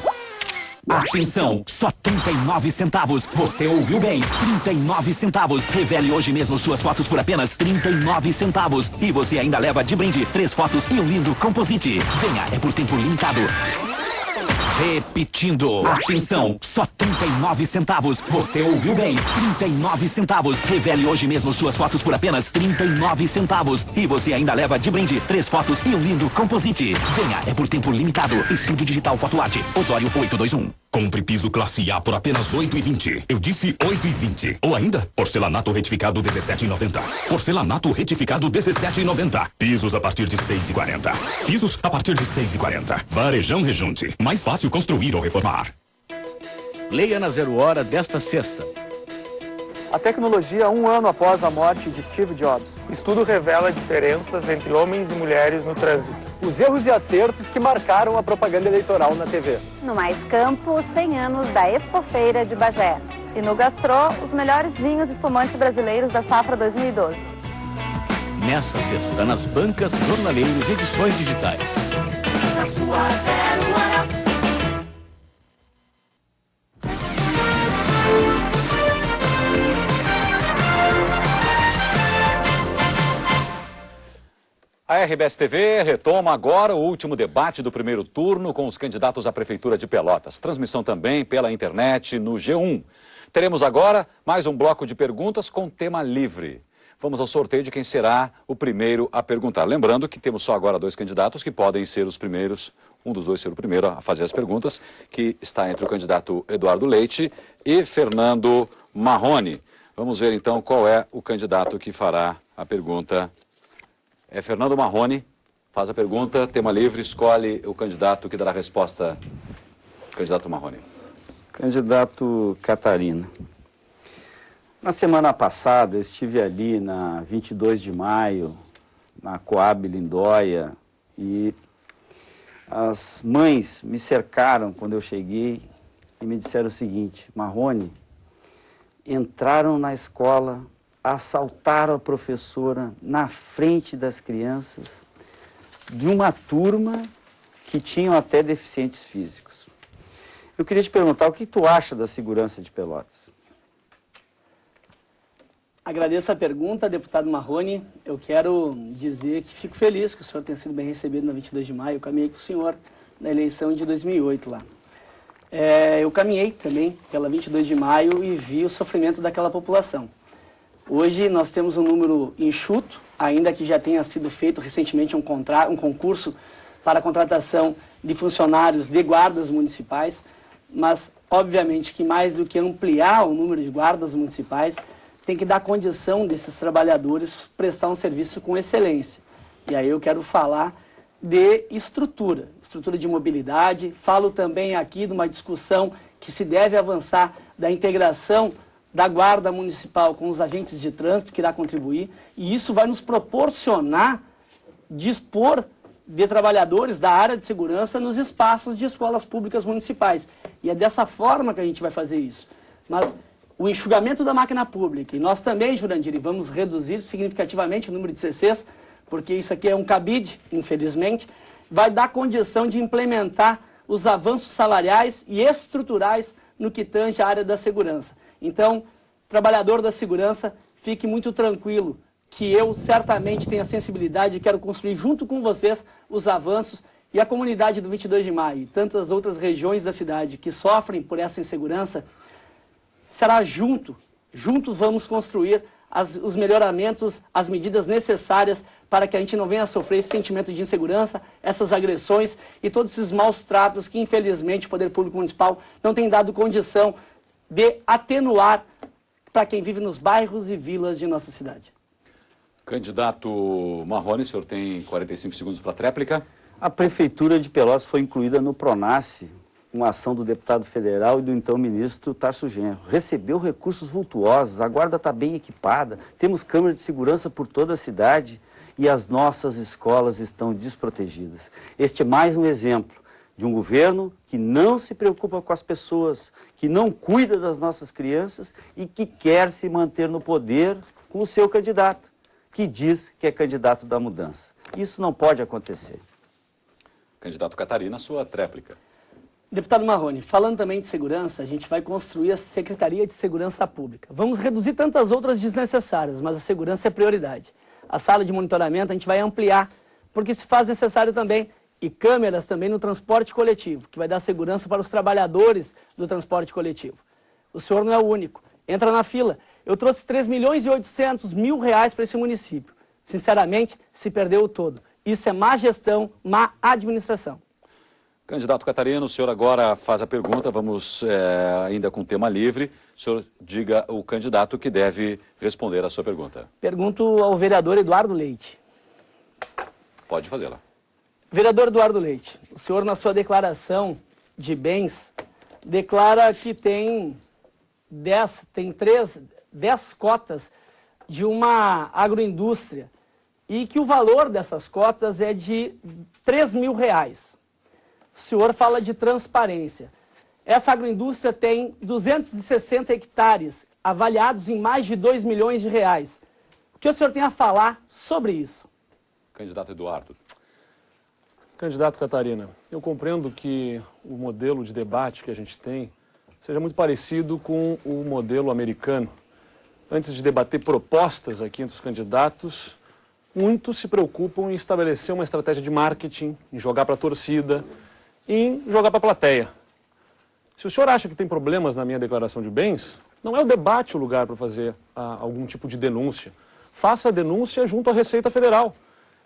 Atenção, só 39 centavos. Você ouviu bem? 39 centavos. Revele hoje mesmo suas fotos por apenas 39 centavos. E você ainda leva de brinde 3 fotos e um lindo composite. Venha, é por tempo limitado. Repetindo. Atenção, só 39 centavos. Você ouviu bem? 39 centavos. Revele hoje mesmo suas fotos por apenas 39 centavos. E você ainda leva de brinde 3 fotos e um lindo composite. Venha, é por tempo limitado. Estúdio Digital Fotoarte, Osório 821. Compre piso classe A por apenas R$ 8,20. Eu disse R$ 8,20. Ou ainda, porcelanato retificado R$ 17,90. Porcelanato retificado R$ 17,90. Pisos a partir de R$ 6,40. Pisos a partir de R$ 6,40. Varejão Rejunte. Mais fácil construir ou reformar. Leia na Zero Hora desta sexta. A tecnologia 1 ano após a morte de Steve Jobs. O estudo revela diferenças entre homens e mulheres no trânsito. Os erros e acertos que marcaram a propaganda eleitoral na TV. No Mais Campo, 100 anos da Expofeira de Bagé. E no Gastrô, os melhores vinhos e espumantes brasileiros da safra 2012. Nessa sexta, nas bancas, jornaleiros, edições digitais. Na sua Zero Hora. A RBS TV retoma agora o último debate do primeiro turno com os candidatos à Prefeitura de Pelotas. Transmissão também pela internet no G1. Teremos agora mais um bloco de perguntas com tema livre. Vamos ao sorteio de quem será o primeiro a perguntar. Lembrando que temos só agora 2 candidatos que podem ser os primeiros, um dos 2 ser o primeiro a fazer as perguntas, que está entre o candidato Eduardo Leite e Fernando Marrone. Vamos ver então qual é o candidato que fará a pergunta. É Fernando Marrone, faz a pergunta, tema livre, escolhe o candidato que dará a resposta. Candidato Marrone. Candidato Catarina. Na semana passada, eu estive ali na 22 de maio, na Coab Lindóia, e as mães me cercaram quando eu cheguei e me disseram o seguinte: Marrone, entraram na escola, assaltaram a professora na frente das crianças de uma turma que tinham até deficientes físicos. Eu queria te perguntar, o que tu acha da segurança de Pelotas? Agradeço a pergunta, deputado Marrone. Eu quero dizer que fico feliz que o senhor tenha sido bem recebido na 22 de maio. Eu caminhei com o senhor na eleição de 2008 lá. Eu caminhei também pela 22 de maio e vi o sofrimento daquela população. Hoje nós temos um número enxuto, ainda que já tenha sido feito recentemente um concurso para a contratação de funcionários de guardas municipais, mas obviamente que mais do que ampliar o número de guardas municipais, tem que dar condição desses trabalhadores prestar um serviço com excelência. E aí eu quero falar de estrutura de mobilidade. Falo também aqui de uma discussão que se deve avançar da integração da Guarda Municipal com os agentes de trânsito, que irá contribuir, e isso vai nos proporcionar dispor de trabalhadores da área de segurança nos espaços de escolas públicas municipais. E é dessa forma que a gente vai fazer isso. Mas o enxugamento da máquina pública, e nós também, Jurandir, vamos reduzir significativamente o número de CCs, porque isso aqui é um cabide, infelizmente, vai dar condição de implementar os avanços salariais e estruturais no que tange a área da segurança. Então, trabalhador da segurança, fique muito tranquilo, que eu certamente tenho a sensibilidade e quero construir junto com vocês os avanços, e a comunidade do 22 de maio e tantas outras regiões da cidade que sofrem por essa insegurança, será juntos vamos construir os melhoramentos, as medidas necessárias para que a gente não venha a sofrer esse sentimento de insegurança, essas agressões e todos esses maus tratos que, infelizmente, o Poder Público Municipal não tem dado condição de atenuar para quem vive nos bairros e vilas de nossa cidade. Candidato Marrone, o senhor tem 45 segundos para a tréplica. A Prefeitura de Pelotas foi incluída no PRONASSE, uma ação do deputado federal e do então ministro Tarso Genro. Recebeu recursos vultuosos, a guarda está bem equipada, temos câmeras de segurança por toda a cidade e as nossas escolas estão desprotegidas. Este é mais um exemplo de um governo que não se preocupa com as pessoas, que não cuida das nossas crianças e que quer se manter no poder com o seu candidato, que diz que é candidato da mudança. Isso não pode acontecer. Candidato Catarina, sua tréplica. Deputado Marrone, falando também de segurança, a gente vai construir a Secretaria de Segurança Pública. Vamos reduzir tantas outras desnecessárias, mas a segurança é prioridade. A sala de monitoramento a gente vai ampliar, porque se faz necessário também, e câmeras também no transporte coletivo, que vai dar segurança para os trabalhadores do transporte coletivo. O senhor não é o único. Entra na fila. Eu trouxe 3.800.000 reais para esse município. Sinceramente, se perdeu o todo. Isso é má gestão, má administração. Candidato Catarina, o senhor agora faz a pergunta, vamos ainda com tema livre. O senhor diga o candidato que deve responder a sua pergunta. Pergunto ao vereador Eduardo Leite. Pode fazê-la. Vereador Eduardo Leite, o senhor na sua declaração de bens, declara que tem 10 cotas de uma agroindústria e que o valor dessas cotas é de R$3.000. O senhor fala de transparência. Essa agroindústria tem 260 hectares, avaliados em mais de R$2 milhões. O que o senhor tem a falar sobre isso? Candidato Eduardo. Candidato Catarina, eu compreendo que o modelo de debate que a gente tem seja muito parecido com o modelo americano. Antes de debater propostas aqui entre os candidatos, muitos se preocupam em estabelecer uma estratégia de marketing, em jogar para a torcida, em jogar para a plateia. Se o senhor acha que tem problemas na minha declaração de bens, não é o debate o lugar para fazer algum tipo de denúncia. Faça a denúncia junto à Receita Federal.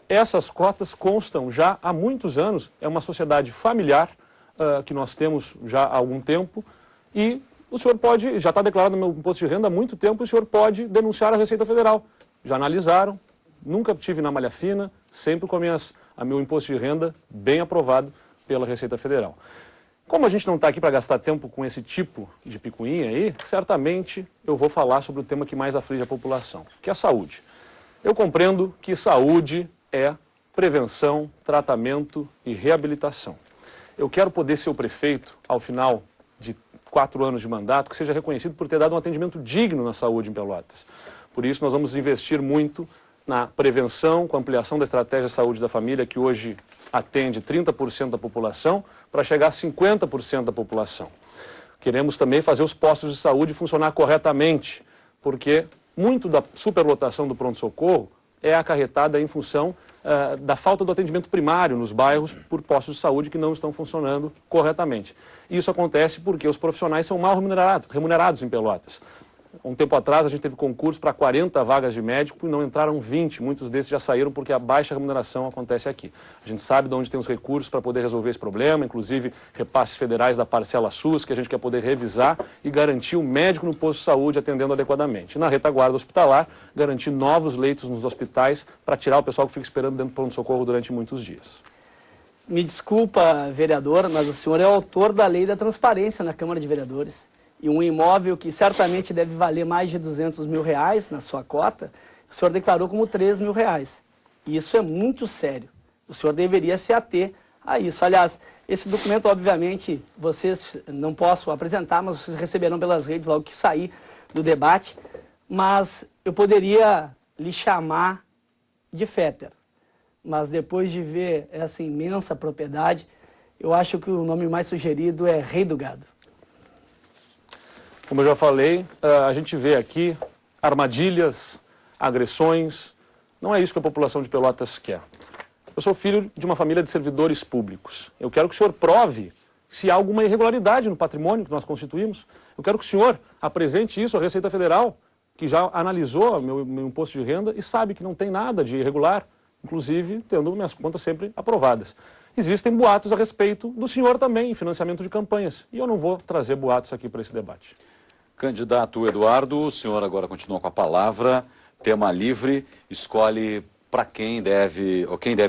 Essas cotas constam já há muitos anos, é uma sociedade familiar que nós temos já há algum tempo e o senhor pode, já está declarado no meu imposto de renda há muito tempo, o senhor pode denunciar a Receita Federal. Já analisaram, nunca tive na malha fina, sempre com a meu imposto de renda bem aprovado pela Receita Federal. Como a gente não está aqui para gastar tempo com esse tipo de picuinha aí, certamente eu vou falar sobre o tema que mais aflige a população, que é a saúde. Eu compreendo que saúde é prevenção, tratamento e reabilitação. Eu quero poder ser o prefeito, ao final de 4 anos de mandato, que seja reconhecido por ter dado um atendimento digno na saúde em Pelotas. Por isso, nós vamos investir muito na prevenção, com a ampliação da estratégia de saúde da família, que hoje atende 30% da população, para chegar a 50% da população. Queremos também fazer os postos de saúde funcionar corretamente, porque muito da superlotação do pronto-socorro é acarretada em função da falta do atendimento primário nos bairros por postos de saúde que não estão funcionando corretamente. Isso acontece porque os profissionais são mal remunerados em Pelotas. Um tempo atrás a gente teve concurso para 40 vagas de médico e não entraram 20. Muitos desses já saíram porque a baixa remuneração acontece aqui. A gente sabe de onde tem os recursos para poder resolver esse problema, inclusive repasses federais da parcela SUS, que a gente quer poder revisar e garantir o médico no posto de saúde atendendo adequadamente. E na retaguarda hospitalar, garantir novos leitos nos hospitais para tirar o pessoal que fica esperando dentro do pronto-socorro durante muitos dias. Me desculpa, vereador, mas o senhor é o autor da lei da transparência na Câmara de Vereadores. E um imóvel que certamente deve valer mais de R$200 mil na sua cota, o senhor declarou como R$3 mil. E isso é muito sério. O senhor deveria se ater a isso. Aliás, esse documento, obviamente, vocês não posso apresentar, mas vocês receberão pelas redes logo que sair do debate. Mas eu poderia lhe chamar de Féter. Mas depois de ver essa imensa propriedade, eu acho que o nome mais sugerido é Rei do Gado. Como eu já falei, a gente vê aqui armadilhas, agressões. Não é isso que a população de Pelotas quer. Eu sou filho de uma família de servidores públicos. Eu quero que o senhor prove se há alguma irregularidade no patrimônio que nós constituímos. Eu quero que o senhor apresente isso à Receita Federal, que já analisou meu imposto de renda e sabe que não tem nada de irregular, inclusive tendo minhas contas sempre aprovadas. Existem boatos a respeito do senhor também em financiamento de campanhas. E eu não vou trazer boatos aqui para esse debate. Candidato Eduardo, o senhor agora continua com a palavra, tema livre, escolhe para quem deve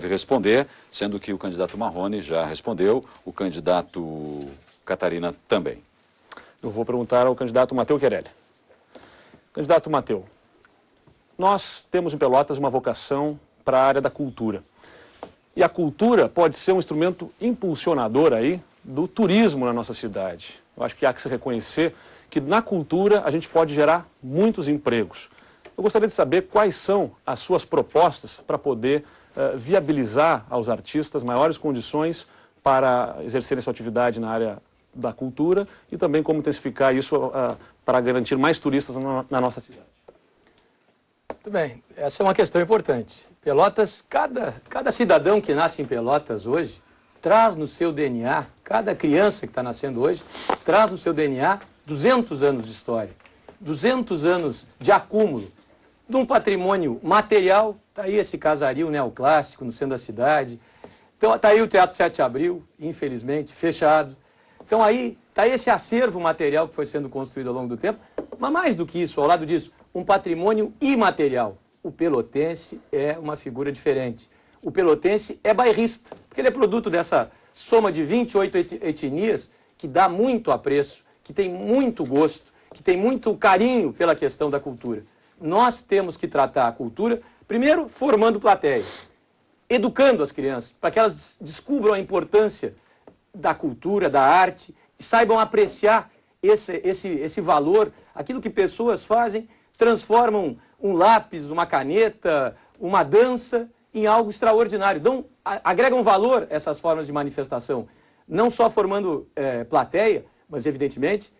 responder, sendo que o candidato Marrone já respondeu, o candidato Catarina também. Eu vou perguntar ao candidato Mateu Querelli. Candidato Mateu, nós temos em Pelotas uma vocação para a área da cultura. E a cultura pode ser um instrumento impulsionador aí do turismo na nossa cidade. Eu acho que há que se reconhecer que na cultura a gente pode gerar muitos empregos. Eu gostaria de saber quais são as suas propostas para poder viabilizar aos artistas maiores condições para exercerem sua atividade na área da cultura e também como intensificar isso para garantir mais turistas na nossa cidade. Muito bem, essa é uma questão importante. Pelotas, cada cidadão que nasce em Pelotas hoje traz no seu DNA, cada criança que está nascendo hoje, traz no seu DNA 200 anos de história, 200 anos de acúmulo de um patrimônio material. Está aí esse casario neoclássico no centro da cidade, então está aí o Teatro 7 de Abril, infelizmente, fechado. Então aí está esse acervo material que foi sendo construído ao longo do tempo, mas mais do que isso, ao lado disso, um patrimônio imaterial. O pelotense é uma figura diferente. O pelotense é bairrista, porque ele é produto dessa soma de 28 etnias que dá muito apreço, que tem muito gosto, que tem muito carinho pela questão da cultura. Nós temos que tratar a cultura, primeiro, formando plateia, educando as crianças, para que elas descubram a importância da cultura, da arte, e saibam apreciar esse valor, aquilo que pessoas fazem, transformam um lápis, uma caneta, uma dança em algo extraordinário. Então, agregam valor essas formas de manifestação, não só formando plateia, mas evidentemente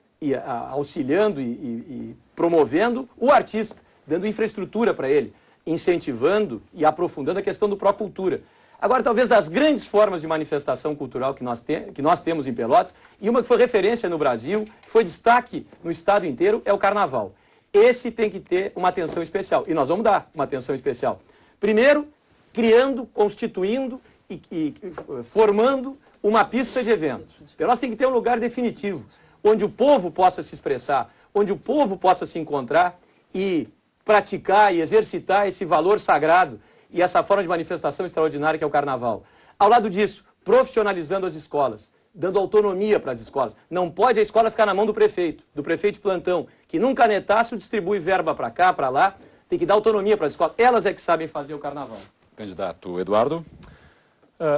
auxiliando e promovendo o artista, dando infraestrutura para ele, incentivando e aprofundando a questão do pró-cultura. Agora, talvez das grandes formas de manifestação cultural que nós temos em Pelotas, e uma que foi referência no Brasil, que foi destaque no estado inteiro, é o Carnaval. Esse tem que ter uma atenção especial, e nós vamos dar uma atenção especial. Primeiro, criando, constituindo e formando uma pista de eventos. Pelotas tem que ter um lugar definitivo, onde o povo possa se expressar, onde o povo possa se encontrar e praticar e exercitar esse valor sagrado e essa forma de manifestação extraordinária que é o Carnaval. Ao lado disso, profissionalizando as escolas, dando autonomia para as escolas. Não pode a escola ficar na mão do prefeito de plantão, que num canetaço distribui verba para cá, para lá. Tem que dar autonomia para as escolas. Elas é que sabem fazer o Carnaval. Candidato Eduardo.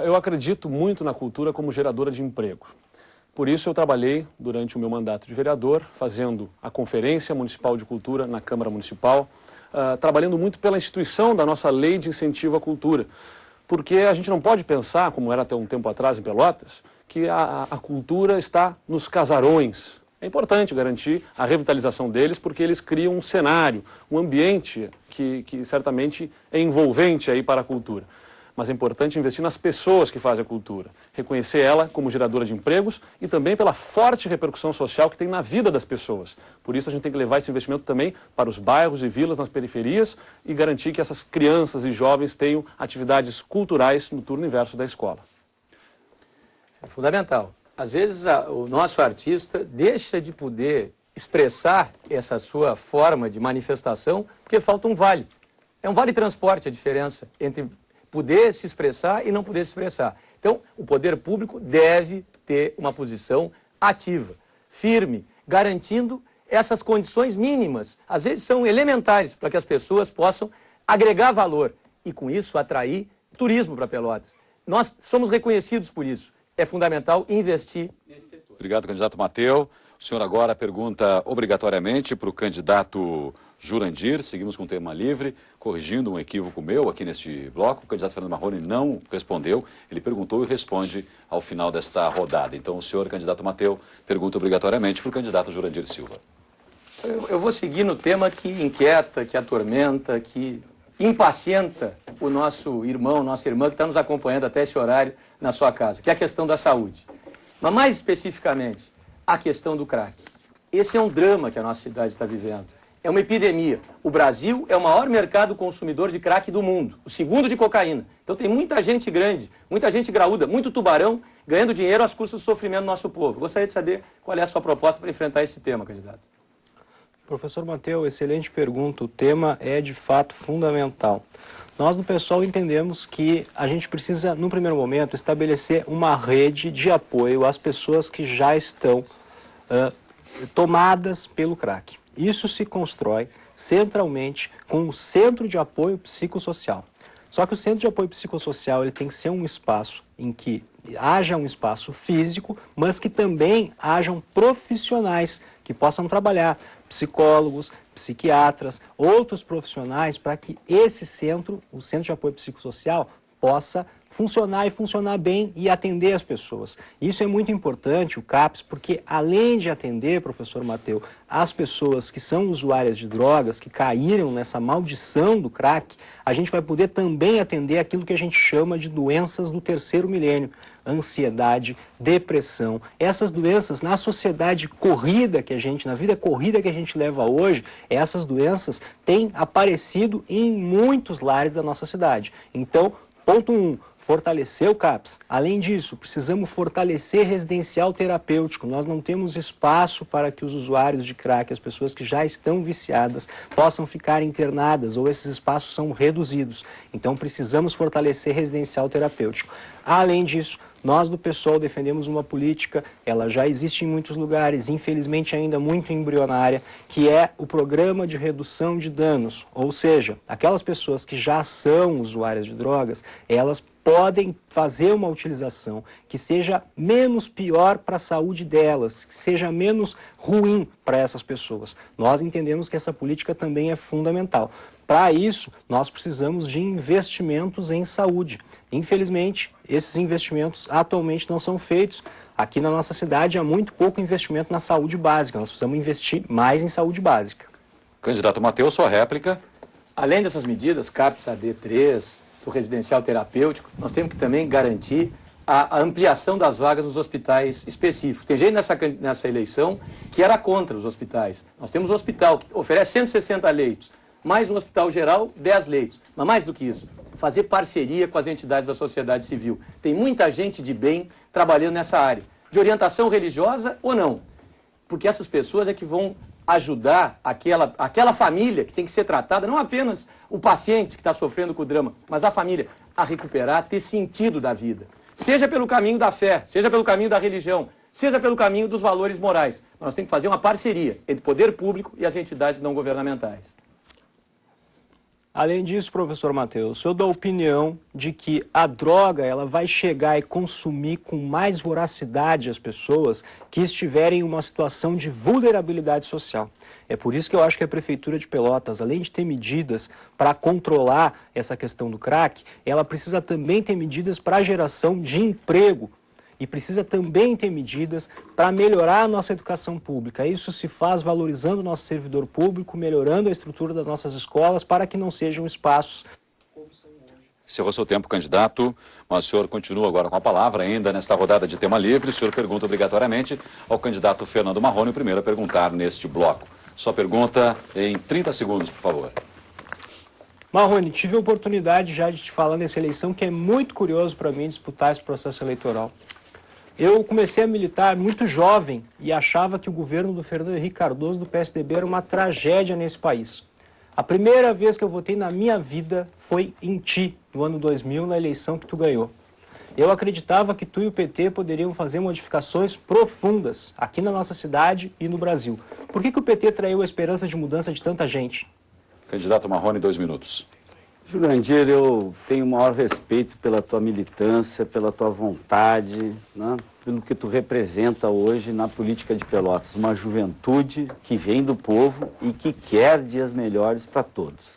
Eu acredito muito na cultura como geradora de emprego. Por isso eu trabalhei durante o meu mandato de vereador, fazendo a Conferência Municipal de Cultura na Câmara Municipal, trabalhando muito pela instituição da nossa Lei de Incentivo à Cultura. Porque a gente não pode pensar, como era até um tempo atrás em Pelotas, que a cultura está nos casarões. É importante garantir a revitalização deles, porque eles criam um cenário, um ambiente que certamente é envolvente aí para a cultura. Mas é importante investir nas pessoas que fazem a cultura, reconhecer ela como geradora de empregos e também pela forte repercussão social que tem na vida das pessoas. Por isso a gente tem que levar esse investimento também para os bairros e vilas nas periferias e garantir que essas crianças e jovens tenham atividades culturais no turno inverso da escola. É fundamental. Às vezes o nosso artista deixa de poder expressar essa sua forma de manifestação porque falta um vale. É um vale transporte a diferença entre poder se expressar e não poder se expressar. Então, o poder público deve ter uma posição ativa, firme, garantindo essas condições mínimas, às vezes são elementares, para que as pessoas possam agregar valor e, com isso, atrair turismo para Pelotas. Nós somos reconhecidos por isso. É fundamental investir nesse setor. Obrigado, candidato Mateu. O senhor agora pergunta obrigatoriamente para o candidato Jurandir. Seguimos com o tema livre, corrigindo um equívoco meu aqui neste bloco. O candidato Fernando Marrone não respondeu. Ele perguntou e responde ao final desta rodada. Então, o senhor, candidato Mateu, pergunta obrigatoriamente para o candidato Jurandir Silva. Eu vou seguir no tema que inquieta, que atormenta, que impacienta o nosso irmão, nossa irmã que está nos acompanhando até esse horário na sua casa, que é a questão da saúde. Mas mais especificamente, a questão do crack. Esse é um drama que a nossa cidade está vivendo. É uma epidemia. O Brasil é o maior mercado consumidor de crack do mundo, o segundo de cocaína. Então tem muita gente grande, muita gente graúda, muito tubarão ganhando dinheiro às custas do sofrimento do nosso povo. Gostaria de saber qual é a sua proposta para enfrentar esse tema, candidato. Professor Mateu, excelente pergunta. O tema é de fato fundamental. Nós, no PSOL, entendemos que a gente precisa, no primeiro momento, estabelecer uma rede de apoio às pessoas que já estão tomadas pelo crack. Isso se constrói centralmente com um centro de apoio psicossocial. Só que o centro de apoio psicossocial ele tem que ser um espaço em que haja um espaço físico, mas que também hajam profissionais que possam trabalhar, psicólogos, psiquiatras, outros profissionais, para que esse centro, o Centro de Apoio Psicossocial, possa funcionar e funcionar bem e atender as pessoas. Isso é muito importante, o CAPS, porque além de atender, professor Mateu, as pessoas que são usuárias de drogas, que caíram nessa maldição do crack, a gente vai poder também atender aquilo que a gente chama de doenças do terceiro milênio. Ansiedade, depressão, essas doenças na sociedade corrida que a gente, na vida corrida que a gente leva hoje, essas doenças têm aparecido em muitos lares da nossa cidade. Então, ponto 1, fortalecer o CAPS. Além disso, precisamos fortalecer residencial terapêutico. Nós não temos espaço para que os usuários de crack, as pessoas que já estão viciadas, possam ficar internadas ou esses espaços são reduzidos. Então precisamos fortalecer residencial terapêutico. Além disso, nós do PSOL defendemos uma política, ela já existe em muitos lugares, infelizmente ainda muito embrionária, que é o programa de redução de danos. Ou seja, aquelas pessoas que já são usuárias de drogas, elas podem fazer uma utilização que seja menos pior para a saúde delas, que seja menos ruim para essas pessoas. Nós entendemos que essa política também é fundamental. Para isso, nós precisamos de investimentos em saúde. Infelizmente, esses investimentos atualmente não são feitos. Aqui na nossa cidade há muito pouco investimento na saúde básica. Nós precisamos investir mais em saúde básica. Candidato Mateu, sua réplica. Além dessas medidas, CAPS AD3, do residencial terapêutico, nós temos que também garantir a ampliação das vagas nos hospitais específicos. Tem gente nessa eleição que era contra os hospitais. Nós temos um hospital que oferece 160 leitos, mais um hospital geral, 10 leitos. Mas mais do que isso, fazer parceria com as entidades da sociedade civil. Tem muita gente de bem trabalhando nessa área, de orientação religiosa ou não. Porque essas pessoas é que vão ajudar aquela família que tem que ser tratada, não apenas o paciente que está sofrendo com o drama, mas a família, a recuperar, a ter sentido da vida. Seja pelo caminho da fé, seja pelo caminho da religião, seja pelo caminho dos valores morais. Nós temos que fazer uma parceria entre o poder público e as entidades não governamentais. Além disso, professor Matheus, sou da opinião de que a droga ela vai chegar e consumir com mais voracidade as pessoas que estiverem em uma situação de vulnerabilidade social. É por isso que eu acho que a Prefeitura de Pelotas, além de ter medidas para controlar essa questão do crack, ela precisa também ter medidas para a geração de emprego. E precisa também ter medidas para melhorar a nossa educação pública. Isso se faz valorizando o nosso servidor público, melhorando a estrutura das nossas escolas para que não sejam espaços. Encerrou seu tempo, candidato, mas o senhor continua agora com a palavra, ainda nesta rodada de tema livre. O senhor pergunta obrigatoriamente ao candidato Fernando Marrone, o primeiro a perguntar neste bloco. Sua pergunta em 30 segundos, por favor. Marrone, tive a oportunidade já de te falar nessa eleição que é muito curioso para mim disputar esse processo eleitoral. Eu comecei a militar muito jovem e achava que o governo do Fernando Henrique Cardoso do PSDB era uma tragédia nesse país. A primeira vez que eu votei na minha vida foi em ti, no ano 2000, na eleição que tu ganhou. Eu acreditava que tu e o PT poderiam fazer modificações profundas aqui na nossa cidade e no Brasil. Por que o PT traiu a esperança de mudança de tanta gente? Candidato Marrone, 2 minutos. Jurandir, eu tenho o maior respeito pela tua militância, pela tua vontade, né? Pelo que tu representa hoje na política de Pelotas. Uma juventude que vem do povo e que quer dias melhores para todos.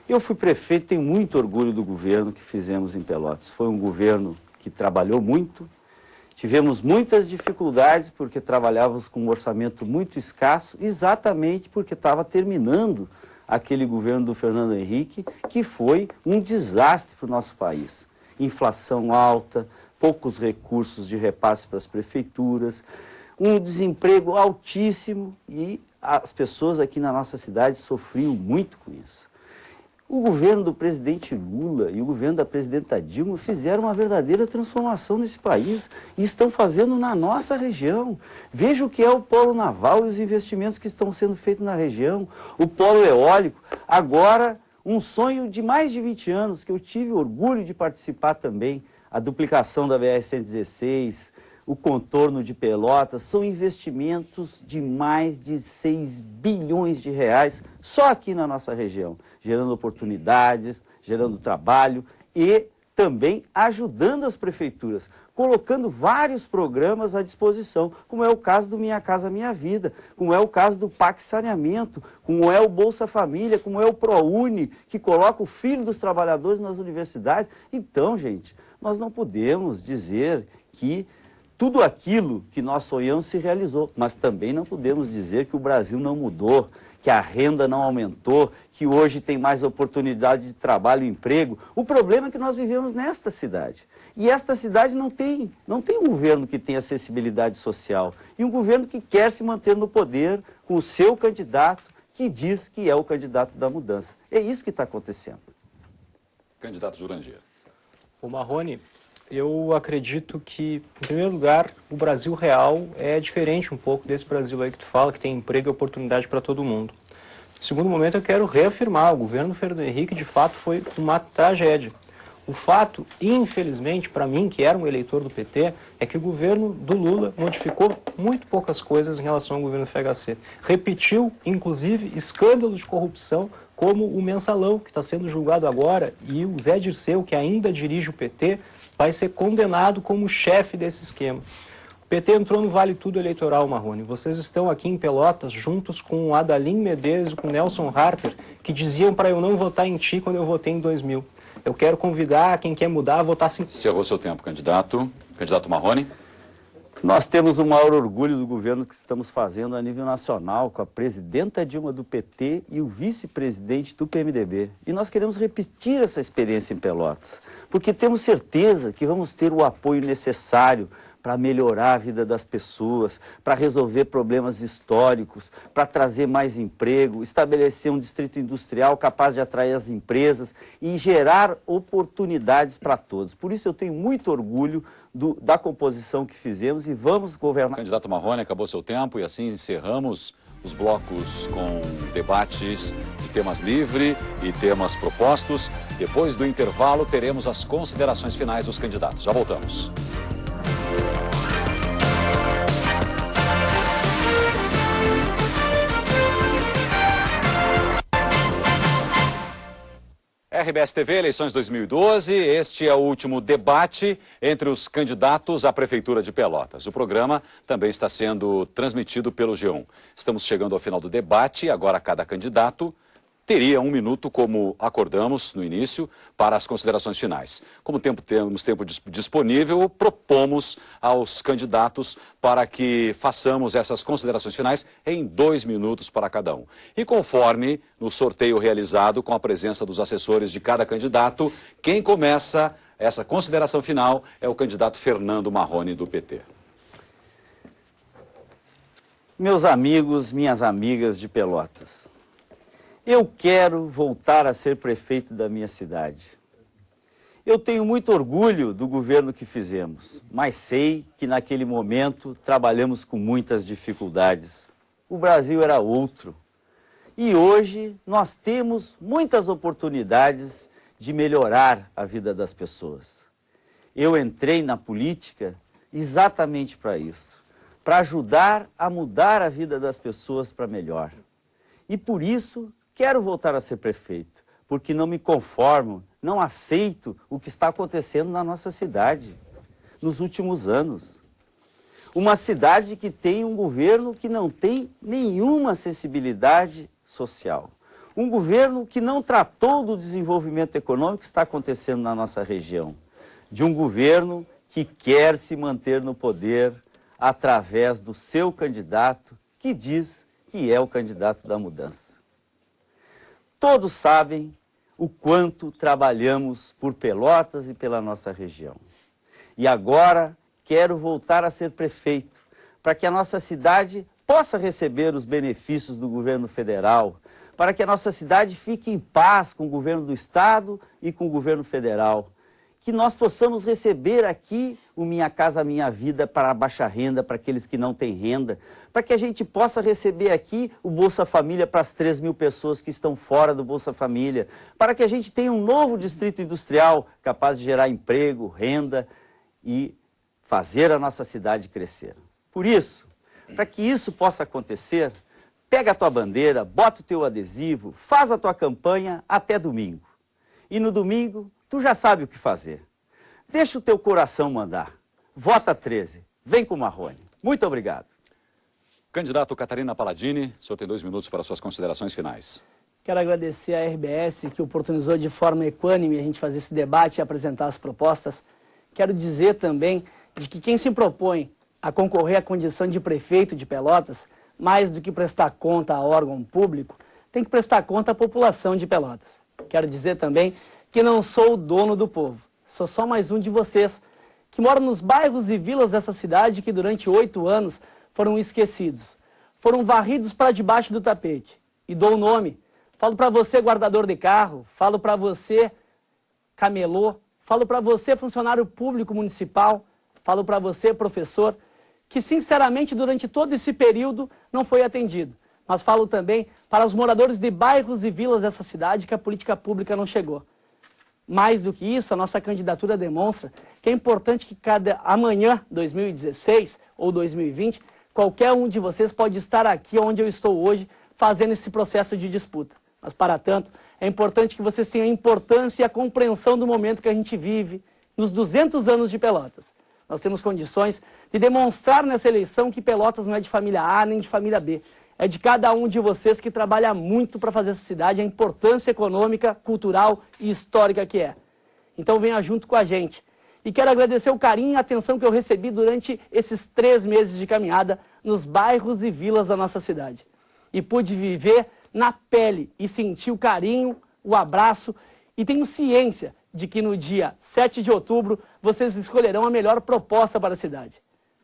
Eu fui prefeito, tenho muito orgulho do governo que fizemos em Pelotas. Foi um governo que trabalhou muito, tivemos muitas dificuldades porque trabalhávamos com um orçamento muito escasso, exatamente porque estava terminando aquele governo do Fernando Henrique, que foi um desastre para o nosso país. Inflação alta, poucos recursos de repasse para as prefeituras, um desemprego altíssimo e as pessoas aqui na nossa cidade sofriam muito com isso. O governo do presidente Lula e o governo da presidenta Dilma fizeram uma verdadeira transformação nesse país e estão fazendo na nossa região. Veja o que é o polo naval e os investimentos que estão sendo feitos na região, o polo eólico. Agora, um sonho de mais de 20 anos, que eu tive orgulho de participar também, a duplicação da BR-116, o contorno de Pelotas, são investimentos de mais de 6 bilhões de reais só aqui na nossa região, gerando oportunidades, gerando trabalho e também ajudando as prefeituras, colocando vários programas à disposição, como é o caso do Minha Casa Minha Vida, como é o caso do PAC Saneamento, como é o Bolsa Família, como é o ProUni, que coloca o filho dos trabalhadores nas universidades. Então, gente, nós não podemos dizer que tudo aquilo que nós sonhamos se realizou, mas também não podemos dizer que o Brasil não mudou, que a renda não aumentou, que hoje tem mais oportunidade de trabalho e emprego. O problema é que nós vivemos nesta cidade. E esta cidade não tem um governo que tenha acessibilidade social. E um governo que quer se manter no poder com o seu candidato, que diz que é o candidato da mudança. É isso que está acontecendo. Candidato Jurandir. O Marrone, eu acredito que, em primeiro lugar, o Brasil real é diferente um pouco desse Brasil aí que tu fala, que tem emprego e oportunidade para todo mundo. Em segundo momento, eu quero reafirmar, o governo do Fernando Henrique, de fato, foi uma tragédia. O fato, infelizmente, para mim, que era um eleitor do PT, é que o governo do Lula modificou muito poucas coisas em relação ao governo do FHC. Repetiu, inclusive, escândalos de corrupção, como o Mensalão, que está sendo julgado agora, e o Zé Dirceu, que ainda dirige o PT, vai ser condenado como chefe desse esquema. O PT entrou no Vale Tudo eleitoral, Marrone. Vocês estão aqui em Pelotas juntos com o Adalim Medeiros e com o Nelson Harter, que diziam para eu não votar em ti quando eu votei em 2000. Eu quero convidar quem quer mudar a votar sim. Encerrou seu tempo, candidato. Candidato Marrone. Nós temos o maior orgulho do governo que estamos fazendo a nível nacional, com a presidenta Dilma do PT e o vice-presidente do PMDB. E nós queremos repetir essa experiência em Pelotas, porque temos certeza que vamos ter o apoio necessário para melhorar a vida das pessoas, para resolver problemas históricos, para trazer mais emprego, estabelecer um distrito industrial capaz de atrair as empresas e gerar oportunidades para todos. Por isso eu tenho muito orgulho da composição que fizemos e vamos governar. Candidato Marrone, acabou seu tempo e assim encerramos os blocos com debates de temas livres e temas propostos. Depois do intervalo teremos as considerações finais dos candidatos. Já voltamos. RBS TV, eleições 2012, este é o último debate entre os candidatos à Prefeitura de Pelotas. O programa também está sendo transmitido pelo G1. Estamos chegando ao final do debate e agora cada candidato teria 1 minuto, como acordamos no início, para as considerações finais. Como temos tempo disponível, propomos aos candidatos para que façamos essas considerações finais em 2 minutos para cada um. E conforme no sorteio realizado com a presença dos assessores de cada candidato, quem começa essa consideração final é o candidato Fernando Marrone, do PT. Meus amigos, minhas amigas de Pelotas, eu quero voltar a ser prefeito da minha cidade. Eu tenho muito orgulho do governo que fizemos, mas sei que naquele momento trabalhamos com muitas dificuldades. O Brasil era outro. E hoje nós temos muitas oportunidades de melhorar a vida das pessoas. Eu entrei na política exatamente para isso, para ajudar a mudar a vida das pessoas para melhor. E por isso quero voltar a ser prefeito, porque não me conformo, não aceito o que está acontecendo na nossa cidade nos últimos anos. Uma cidade que tem um governo que não tem nenhuma sensibilidade social. Um governo que não tratou do desenvolvimento econômico que está acontecendo na nossa região. De um governo que quer se manter no poder através do seu candidato, que diz que é o candidato da mudança. Todos sabem o quanto trabalhamos por Pelotas e pela nossa região. E agora quero voltar a ser prefeito, para que a nossa cidade possa receber os benefícios do governo federal, para que a nossa cidade fique em paz com o governo do estado e com o governo federal. Que nós possamos receber aqui o Minha Casa Minha Vida para a baixa renda, para aqueles que não têm renda, para que a gente possa receber aqui o Bolsa Família para as 3.000 pessoas que estão fora do Bolsa Família, para que a gente tenha um novo distrito industrial capaz de gerar emprego, renda e fazer a nossa cidade crescer. Por isso, para que isso possa acontecer, pega a tua bandeira, bota o teu adesivo, faz a tua campanha até domingo. E no domingo, tu já sabe o que fazer. Deixa o teu coração mandar. Vota 13. Vem com o Marrone. Muito obrigado. Candidato Catarina Palladini, o senhor tem 2 minutos para suas considerações finais. Quero agradecer à RBS que oportunizou de forma equânime a gente fazer esse debate e apresentar as propostas. Quero dizer também de que quem se propõe a concorrer à condição de prefeito de Pelotas, mais do que prestar conta a órgão público, tem que prestar conta à população de Pelotas. Quero dizer também que não sou o dono do povo, sou só mais um de vocês, que moram nos bairros e vilas dessa cidade que durante 8 anos foram esquecidos, foram varridos para debaixo do tapete. E dou o nome, falo para você guardador de carro, falo para você camelô, falo para você funcionário público municipal, falo para você professor, que sinceramente durante todo esse período não foi atendido. Mas falo também para os moradores de bairros e vilas dessa cidade que a política pública não chegou. Mais do que isso, a nossa candidatura demonstra que é importante que amanhã, 2016 ou 2020, qualquer um de vocês pode estar aqui onde eu estou hoje, fazendo esse processo de disputa. Mas, para tanto, é importante que vocês tenham a importância e a compreensão do momento que a gente vive nos 200 anos de Pelotas. Nós temos condições de demonstrar nessa eleição que Pelotas não é de família A nem de família B. É de cada um de vocês que trabalha muito para fazer essa cidade a importância econômica, cultural e histórica que é. Então venha junto com a gente. E quero agradecer o carinho e a atenção que eu recebi durante esses 3 meses de caminhada nos bairros e vilas da nossa cidade. E pude viver na pele e sentir o carinho, o abraço e tenho ciência de que no dia 7 de outubro vocês escolherão a melhor proposta para a cidade.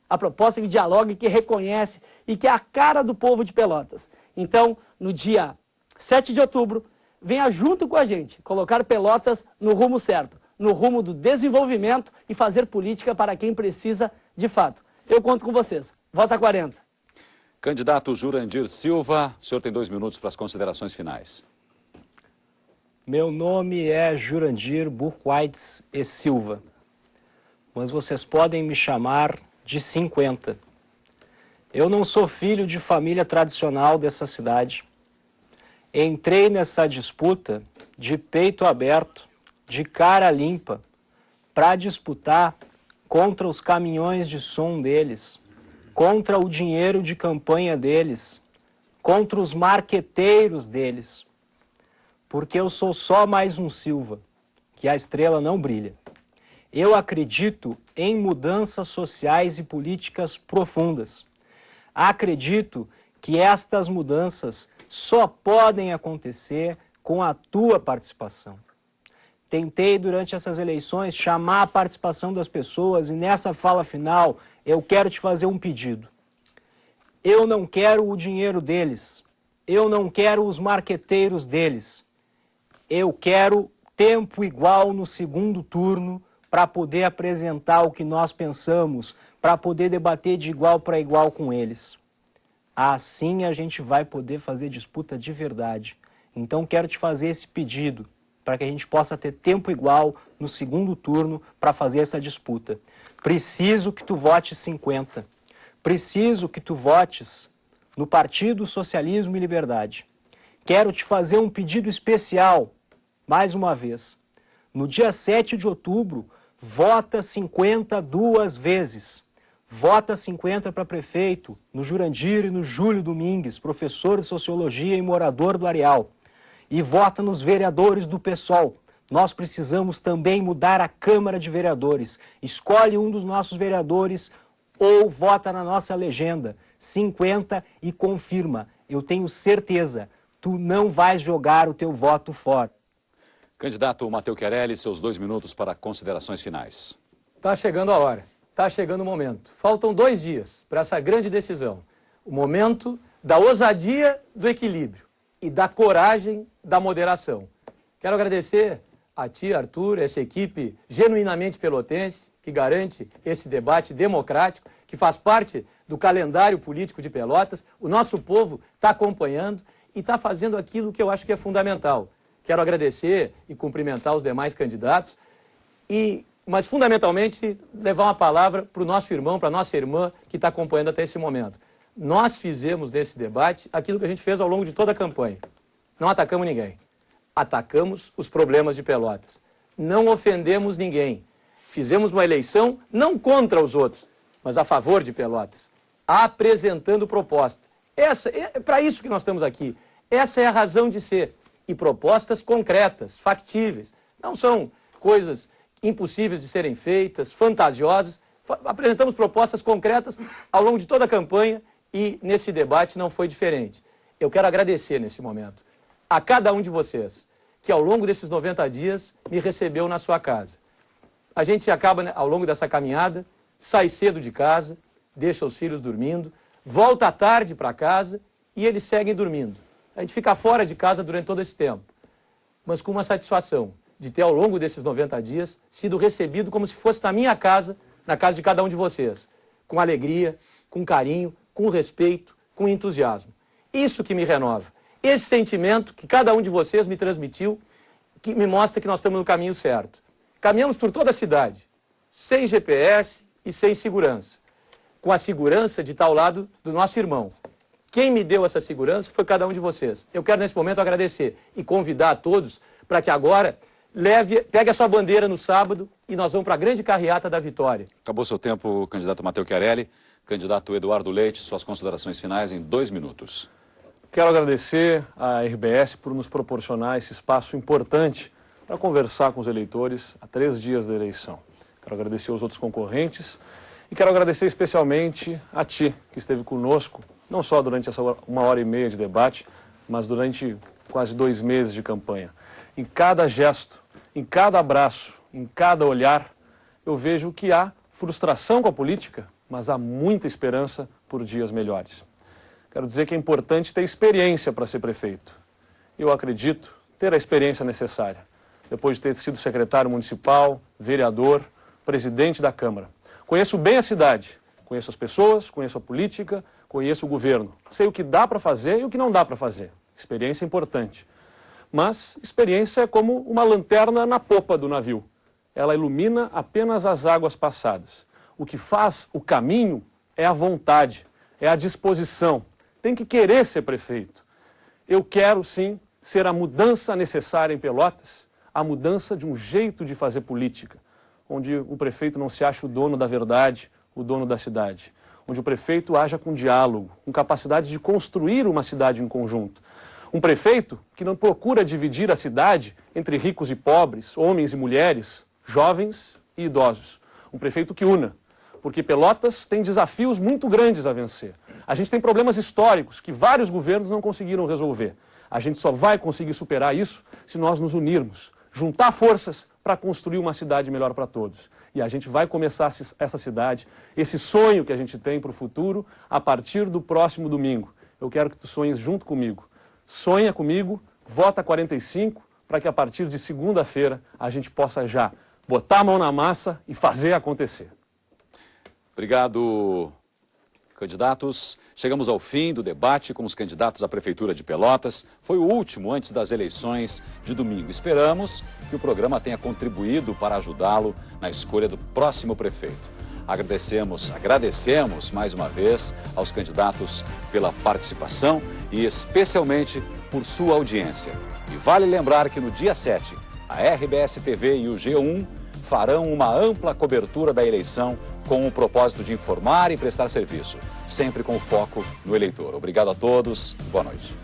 A proposta que dialoga e que reconhece e que é a cara do povo de Pelotas. Então, no dia 7 de outubro, venha junto com a gente colocar Pelotas no rumo certo, no rumo do desenvolvimento e fazer política para quem precisa de fato. Eu conto com vocês. Vota 40. Candidato Jurandir Silva, o senhor tem 2 minutos para as considerações finais. Meu nome é Jurandir Burquaitz e Silva, mas vocês podem me chamar de 50. Eu não sou filho de família tradicional dessa cidade. Entrei nessa disputa de peito aberto, de cara limpa, para disputar contra os caminhões de som deles, contra o dinheiro de campanha deles, contra os marqueteiros deles. Porque eu sou só mais um Silva, que a estrela não brilha. Eu acredito em mudanças sociais e políticas profundas. Acredito que estas mudanças só podem acontecer com a tua participação. Tentei durante essas eleições chamar a participação das pessoas e nessa fala final eu quero te fazer um pedido. Eu não quero o dinheiro deles, eu não quero os marqueteiros deles, eu quero tempo igual no segundo turno para poder apresentar o que nós pensamos, para poder debater de igual para igual com eles. Assim a gente vai poder fazer disputa de verdade. Então quero te fazer esse pedido, para que a gente possa ter tempo igual no segundo turno para fazer essa disputa. Preciso que tu votes 50. Preciso que tu votes no Partido Socialismo e Liberdade. Quero te fazer um pedido especial, mais uma vez. No dia 7 de outubro, vota 50 duas vezes. Vota 50 para prefeito, no Jurandir e no Júlio Domingues, professor de Sociologia e morador do Areal. E vota nos vereadores do PSOL. Nós precisamos também mudar a Câmara de Vereadores. Escolhe um dos nossos vereadores ou vota na nossa legenda. 50 e confirma. Eu tenho certeza, tu não vais jogar o teu voto fora. Candidato Matteo Chiarelli, seus 2 minutos para considerações finais. Está chegando a hora, está chegando o momento. Faltam 2 dias para essa grande decisão. O momento da ousadia do equilíbrio e da coragem da moderação. Quero agradecer a ti, Arthur, essa equipe genuinamente pelotense, que garante esse debate democrático, que faz parte do calendário político de Pelotas. O nosso povo está acompanhando e está fazendo aquilo que eu acho que é fundamental. Quero agradecer e cumprimentar os demais candidatos, mas fundamentalmente levar uma palavra para o nosso irmão, para a nossa irmã que está acompanhando até esse momento. Nós fizemos nesse debate aquilo que a gente fez ao longo de toda a campanha. Não atacamos ninguém. Atacamos os problemas de Pelotas. Não ofendemos ninguém. Fizemos uma eleição não contra os outros, mas a favor de Pelotas, apresentando proposta. É para isso que nós estamos aqui. Essa é a razão de ser. E propostas concretas, factíveis. Não são coisas impossíveis de serem feitas, fantasiosas. Apresentamos propostas concretas ao longo de toda a campanha e nesse debate não foi diferente. Eu quero agradecer nesse momento a cada um de vocês que ao longo desses 90 dias me recebeu na sua casa. A gente acaba, ao longo dessa caminhada, sai cedo de casa, deixa os filhos dormindo, volta à tarde para casa e eles seguem dormindo. A gente fica fora de casa durante todo esse tempo, mas com uma satisfação de ter ao longo desses 90 dias sido recebido como se fosse na minha casa, na casa de cada um de vocês, com alegria, com carinho, com respeito, com entusiasmo. Isso que me renova. Esse sentimento que cada um de vocês me transmitiu, que me mostra que nós estamos no caminho certo. Caminhamos por toda a cidade, sem GPS e sem segurança, com a segurança de estar ao lado do nosso irmão. Quem me deu essa segurança foi cada um de vocês. Eu quero nesse momento agradecer e convidar a todos para que agora pegue a sua bandeira no sábado e nós vamos para a grande carreata da vitória. Acabou seu tempo, candidato Matteo Chiarelli. Candidato Eduardo Leite, suas considerações finais em 2 minutos. Quero agradecer à RBS por nos proporcionar esse espaço importante para conversar com os eleitores a 3 dias da eleição. Quero agradecer aos outros concorrentes e quero agradecer especialmente a ti, que esteve conosco, não só durante essa 1h30 de debate, mas durante quase 2 meses de campanha. Em cada gesto, em cada abraço, em cada olhar, eu vejo que há frustração com a política, mas há muita esperança por dias melhores. Quero dizer que é importante ter experiência para ser prefeito. Eu acredito ter a experiência necessária, depois de ter sido secretário municipal, vereador, presidente da Câmara. Conheço bem a cidade, conheço as pessoas, conheço a política, conheço o governo. Sei o que dá para fazer e o que não dá para fazer. Experiência é importante. Mas experiência é como uma lanterna na popa do navio. Ela ilumina apenas as águas passadas. O que faz o caminho é a vontade, é a disposição. Tem que querer ser prefeito. Eu quero, sim, ser a mudança necessária em Pelotas, a mudança de um jeito de fazer política, onde o prefeito não se acha o dono da verdade, o dono da cidade, onde o prefeito haja com diálogo, com capacidade de construir uma cidade em conjunto. Um prefeito que não procura dividir a cidade entre ricos e pobres, homens e mulheres, jovens e idosos. Um prefeito que una, porque Pelotas tem desafios muito grandes a vencer. A gente tem problemas históricos que vários governos não conseguiram resolver. A gente só vai conseguir superar isso se nós nos unirmos, juntar forças para construir uma cidade melhor para todos. E a gente vai começar essa cidade, esse sonho que a gente tem para o futuro, a partir do próximo domingo. Eu quero que tu sonhes junto comigo. Sonha comigo, vota 45, para que a partir de segunda-feira a gente possa já botar a mão na massa e fazer acontecer. Obrigado, candidatos. Chegamos ao fim do debate com os candidatos à Prefeitura de Pelotas. Foi o último antes das eleições de domingo. Esperamos que o programa tenha contribuído para ajudá-lo na escolha do próximo prefeito. Agradecemos mais uma vez aos candidatos pela participação e especialmente por sua audiência. E vale lembrar que no dia 7, a RBS TV e o G1 farão uma ampla cobertura da eleição com o propósito de informar e prestar serviço, sempre com foco no eleitor. Obrigado a todos, boa noite.